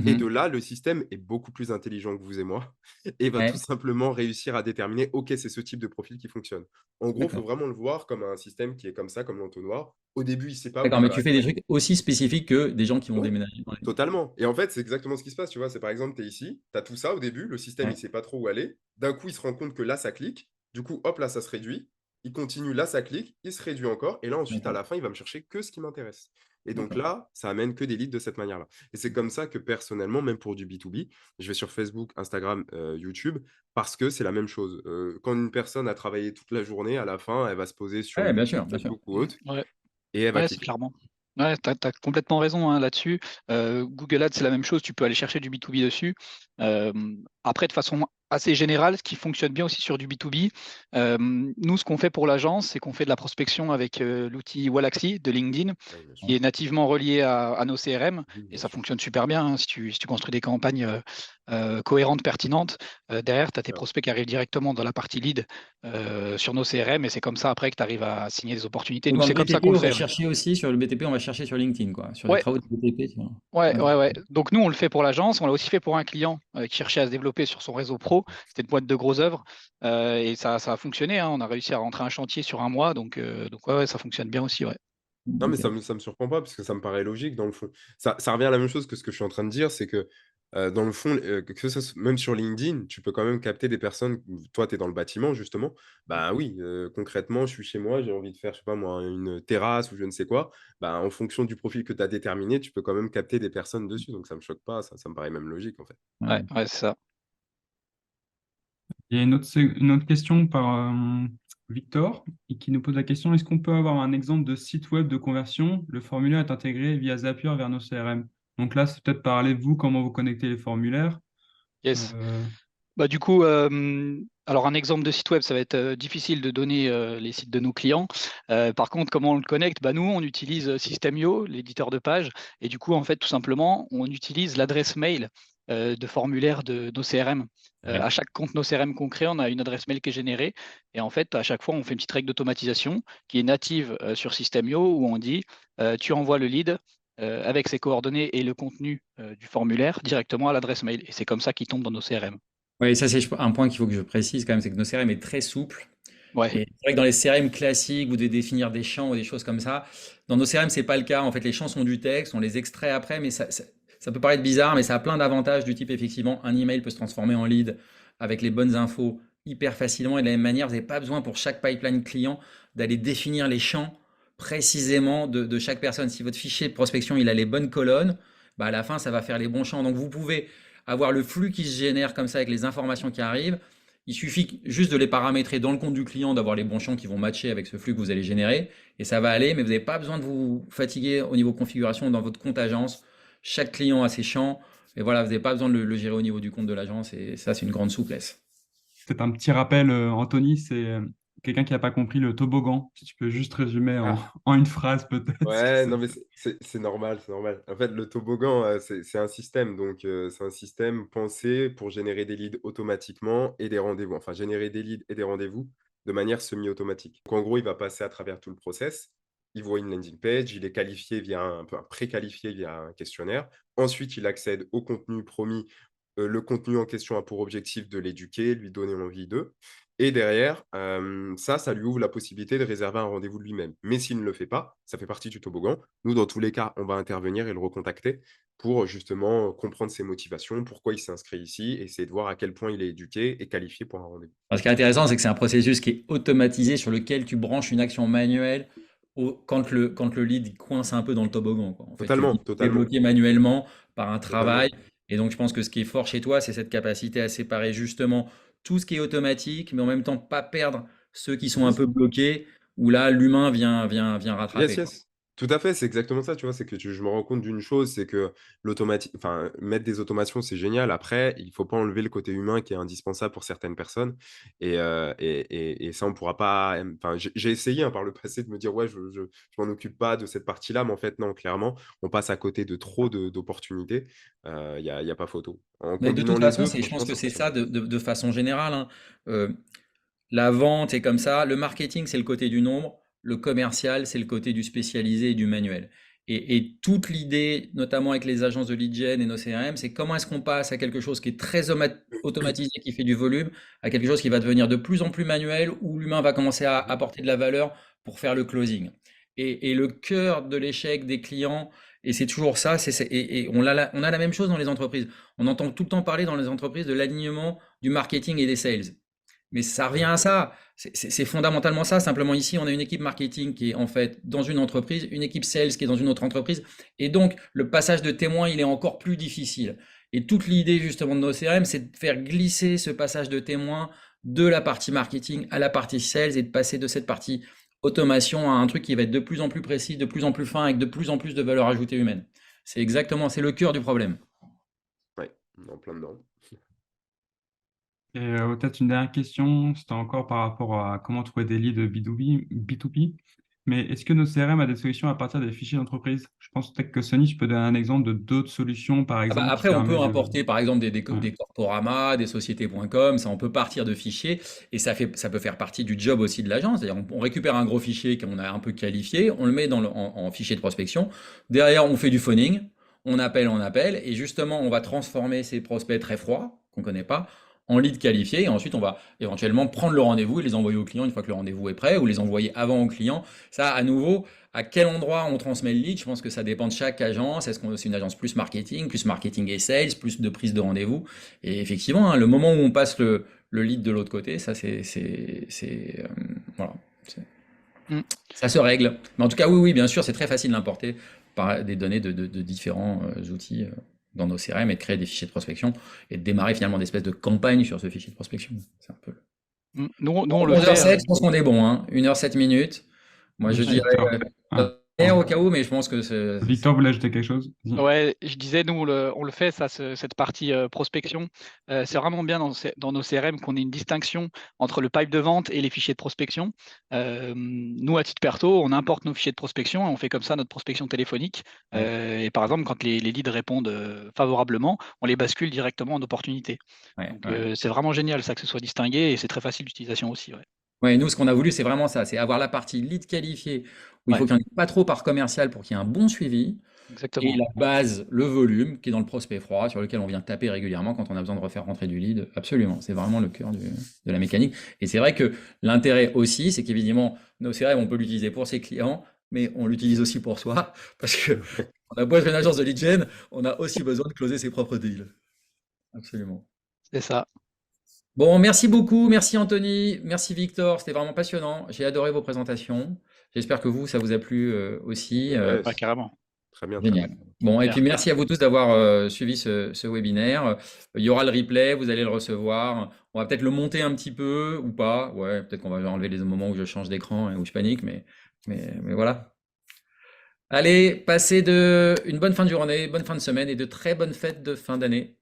Et de Mhm. là, le système est beaucoup plus intelligent que vous et moi et va tout Ouais, simplement réussir à déterminer, OK, c'est ce type de profil qui fonctionne. En gros, il faut d'accord. vraiment le voir comme un système qui est comme ça, comme l'entonnoir. Au début, il ne sait pas où D'accord, il mais va tu fais des aller. trucs aussi spécifiques que des gens qui vont Ouais, déménager dans les. totalement. Et en fait, c'est exactement ce qui se passe, tu vois? C'est par exemple, tu es ici, tu as tout ça au début, le système, il Ouais, sait pas trop où aller. D'un coup, il se rend compte que là, ça clique. Du coup, hop, là, ça se réduit. Il continue, là, ça clique, il se réduit encore. Et là, ensuite, à d'accord, la fin, il va me chercher que ce qui m'intéresse. Et donc d'accord. là, ça amène que des leads de cette manière-là. Et c'est comme ça que personnellement, même pour du B2B, je vais sur Facebook, Instagram, YouTube, parce que c'est la même chose. Quand une personne a travaillé toute la journée, à la fin, elle va se poser sur Ouais, une bien vidéo sûr, bien sûr. Facebook ou autre, Ouais, et elle va ouais, c'est cliquer. clairement. Ouais, tu as complètement raison, hein, là-dessus. Google Ads, c'est la même chose, tu peux aller chercher du B2B dessus. Après, de façon assez générale, ce qui fonctionne bien aussi sur du B2B, nous, ce qu'on fait pour l'agence, c'est qu'on fait de la prospection avec l'outil Wallaxy de LinkedIn, Oui, bien sûr. qui est nativement relié à nos CRM, Oui, et bien ça sûr. fonctionne super bien, hein. Si tu construis des campagnes cohérentes, pertinentes, derrière, tu as tes Alors, prospects qui arrivent directement dans la partie lead sur nos CRM, et c'est comme ça après que tu arrives à signer des opportunités. Donc Nous, dans le c'est comme ça BTP, qu'on le on va fait. Ouais. chercher aussi, sur le BTP, on va chercher sur LinkedIn, quoi. Sur les Ouais, travaux de BTP. ouais, Ok. ouais, ouais. Donc nous, on le fait pour l'agence, on l'a aussi fait pour un client qui cherchait à se développer sur son réseau pro. C'était une boîte de gros œuvres et ça a fonctionné, hein. On a réussi à rentrer un chantier sur un mois, donc ouais, ouais, ça fonctionne bien aussi, ouais. non, mais Ok. ça me surprend pas parce que ça me paraît logique dans le fond. Ça revient à la même chose que ce que je suis en train de dire, c'est que, dans le fond, que ça s même sur LinkedIn, tu peux quand même capter des personnes toi, tu es dans le bâtiment justement. Bah oui, concrètement, je suis chez moi, j'ai envie de faire, je sais pas moi, une terrasse ou je ne sais quoi. Bah, en fonction du profil que tu as déterminé, tu peux quand même capter des personnes dessus, donc ça me choque pas, ça me paraît même logique, en fait. Ouais, Ouais. ouais, c'est ça. Il y a une autre question par Victor et qui nous pose la question, est-ce qu'on peut avoir un exemple de site web de conversion? Le formulaire est intégré via Zapier vers nos CRM. Donc là, c'est peut-être parler de vous, comment vous connectez les formulaires. Yes. Euh, Bah, du coup, alors un exemple de site web, ça va être difficile de donner les sites de nos clients. Par contre, comment on le connecte? Bah, nous, on utilise System.io, l'éditeur de page, et du coup, en fait, tout simplement, on utilise l'adresse mail de formulaire de nos CRM. Ouais. À chaque compte nos CRM qu'on crée, on a une adresse mail qui est générée, et en fait, à chaque fois, on fait une petite règle d'automatisation qui est native sur System.io où on dit tu envoies le lead avec ses coordonnées et le contenu du formulaire directement à l'adresse mail, et c'est comme ça qu'il tombe dans nos CRM. Ouais, ça c'est un point qu'il faut que je précise quand même, c'est que nos CRM est très souple. Ouais. Et c'est vrai que dans les CRM classiques, vous devez définir des champs ou des choses comme ça. Dans nos CRM, c'est pas le cas. En fait, les champs sont du texte, on les extrait après, mais ça peut paraître bizarre, mais ça a plein d'avantages du type, effectivement, un email peut se transformer en lead avec les bonnes infos hyper facilement. Et de la même manière, vous n'avez pas besoin pour chaque pipeline client d'aller définir les champs précisément de chaque personne. Si votre fichier de prospection, il a les bonnes colonnes, bah à la fin, ça va faire les bons champs. Donc, vous pouvez avoir le flux qui se génère comme ça avec les informations qui arrivent. Il suffit juste de les paramétrer dans le compte du client, d'avoir les bons champs qui vont matcher avec ce flux que vous allez générer, et ça va aller, mais vous n'avez pas besoin de vous fatiguer au niveau configuration dans votre compte agence. Chaque client a ses champs, et voilà, vous n'avez pas besoin de le gérer au niveau du compte de l'agence, et ça, c'est une grande souplesse. Peut-être un petit rappel, Anthony, c'est quelqu'un qui n'a pas compris le toboggan. Si tu peux juste résumer Ah, en une phrase, peut-être. ouais, non, mais c'est normal, c'est normal. En fait, le toboggan, c'est un système. Donc, c'est un système pensé pour générer des leads automatiquement et des rendez-vous. Enfin, générer des leads et des rendez-vous de manière semi-automatique. Donc, en gros, il va passer à travers tout le process. Il voit une landing page, il est qualifié via un peu pré-qualifié via un questionnaire. Ensuite, il accède au contenu promis. Le contenu en question a pour objectif de l'éduquer, lui donner envie d'eux. Et derrière, ça lui ouvre la possibilité de réserver un rendez-vous de lui-même. Mais s'il ne le fait pas, ça fait partie du toboggan. Nous, dans tous les cas, on va intervenir et le recontacter pour justement comprendre ses motivations, pourquoi il s'est inscrit ici, et essayer de voir à quel point il est éduqué et qualifié pour un rendez-vous. Ce qui est intéressant, c'est que c'est un processus qui est automatisé sur lequel tu branches une action manuelle quand le lead coince un peu dans le toboggan, quoi. En fait, tu le Totalement, totalement, débloquer manuellement par un totalement. travail. Et donc, je pense que ce qui est fort chez toi, c'est cette capacité à séparer justement tout ce qui est automatique, mais en même temps pas perdre ceux qui sont un peu bloqués, où là, l'humain vient Yes, rattraper, quoi. yes. Tout à fait, c'est exactement ça, tu vois? C'est que je me rends compte d'une chose, c'est que enfin, mettre des automations, c'est génial. Après, il faut pas enlever le côté humain qui est indispensable pour certaines personnes et ça, on pourra pas enfin, j'ai essayé, hein, par le passé de me dire: «Ouais, je m'en occupe pas de cette partie-là», mais en fait, non, clairement, on passe à côté de trop d'opportunités. Il y a pas photo. En Mais de combinant toute les façon, 2, je pense franchement, que ça c'est fonctionne. ça de façon générale, hein. Euh, La vente est comme ça, le marketing, c'est le côté du nombre, le commercial, c'est le côté du spécialisé et du manuel. Et toute l'idée, notamment avec les agences de lead gen et nos CRM, c'est comment est-ce qu'on passe à quelque chose qui est très automatisé, qui fait du volume, à quelque chose qui va devenir de plus en plus manuel, où l'humain va commencer à Mmh. apporter de la valeur pour faire le closing. Et le cœur de l'échec des clients, et c'est toujours ça, et on a la même chose dans les entreprises. On entend tout le temps parler dans les entreprises de l'alignement du marketing et des sales. Mais ça revient à ça. C'est fondamentalement ça. Simplement ici, on a une équipe marketing qui est en fait dans une entreprise, une équipe sales qui est dans une autre entreprise. Et donc, le passage de témoin, il est encore plus difficile. Et toute l'idée justement de nos CRM, c'est de faire glisser ce passage de témoin de la partie marketing à la partie sales et de passer de cette partie automation à un truc qui va être de plus en plus précis, de plus en plus fin, avec de plus en plus de valeur ajoutée humaine. C'est le cœur du problème. Ouais, on est en plein dedans. Et peut-être une dernière question, c'était encore par rapport à comment trouver des leads B2B. Mais est-ce que nos CRM a des solutions à partir des fichiers d'entreprise? Je pense peut-être que Sony, je peux donner un exemple de d'autres solutions, par Ah bah, exemple, qui après, on peut permet de... importer par exemple Ouais. des corporamas, des sociétés.com, ça on peut partir de fichiers et ça peut faire partie du job aussi de l'agence. C'est-à-dire on récupère un gros fichier qu'on a un peu qualifié, on le met en fichier de prospection. Derrière, on fait du phoning, on appelle et justement on va transformer ces prospects très froids qu'on connaît pas en leads qualifiés et ensuite on va éventuellement prendre le rendez-vous et les envoyer au client une fois que le rendez-vous est prêt ou les envoyer avant au client. Ça, à nouveau, à quel endroit on transmet le lead? Je pense que ça dépend de chaque agence. Est-ce qu'on c'est une agence plus marketing et sales, plus de prise de rendez-vous? Et effectivement, hein, le moment où on passe le lead de l'autre côté, ça voilà, c'est- Mm. ça se règle. Mais en tout cas, oui, oui, bien sûr, c'est très facile d'importer par des données de différents outils dans nos CRM et de créer des fichiers de prospection et de démarrer finalement des espèces de campagne sur ce fichier de prospection. C'est un peu. Nous, on le fait. 11h07, je pense qu'on est bon, hein. 1h07 minutes. Moi, je dirais Victor. Ah, au pardon. cas où, mais je pense que Victor voulait ajouter quelque chose? Vas-y. Ouais, je disais, nous, on le fait, ça, cette partie prospection. C'est vraiment bien dans nos CRM qu'on ait une distinction entre le pipe de vente et les fichiers de prospection. Nous, à titre perso, on importe nos fichiers de prospection et on fait comme ça notre prospection téléphonique. ouais, Et par exemple, quand les leads répondent favorablement, on les bascule directement en opportunité. ouais, Donc, ouais. c'est vraiment génial, ça, que ce soit distingué et c'est très facile d'utilisation aussi. Ouais. Ouais, nous, ce qu'on a voulu, c'est vraiment ça, c'est avoir la partie lead qualifié, où il faut Ouais, qu'il n'y en ait pas trop par commercial pour qu'il y ait un bon suivi, et exactement. la base, le volume, qui est dans le prospect froid, sur lequel on vient taper régulièrement quand on a besoin de refaire rentrer du lead. Absolument, c'est vraiment le cœur de la mécanique. Et c'est vrai que l'intérêt aussi, c'est qu'évidemment, nos CRM, on peut l'utiliser pour ses clients, mais on l'utilise aussi pour soi, parce que on a beau être une agence de lead gen, on a aussi besoin de closer ses propres deals. Absolument. C'est ça. Bon, merci beaucoup, merci Anthony, merci Victor, c'était vraiment passionnant. J'ai adoré vos présentations. J'espère que ça vous a plu aussi. Ouais, Ouais, carrément. très bien, très bien. Génial. Bon, et Super. puis merci à vous tous d'avoir suivi ce webinaire. Il y aura le replay, vous allez le recevoir. On va peut-être le monter un petit peu ou pas. Ouais, peut-être qu'on va enlever les moments où je change d'écran et où je panique, mais voilà. Allez, passez une bonne fin de journée, bonne fin de semaine et de très bonnes fêtes de fin d'année.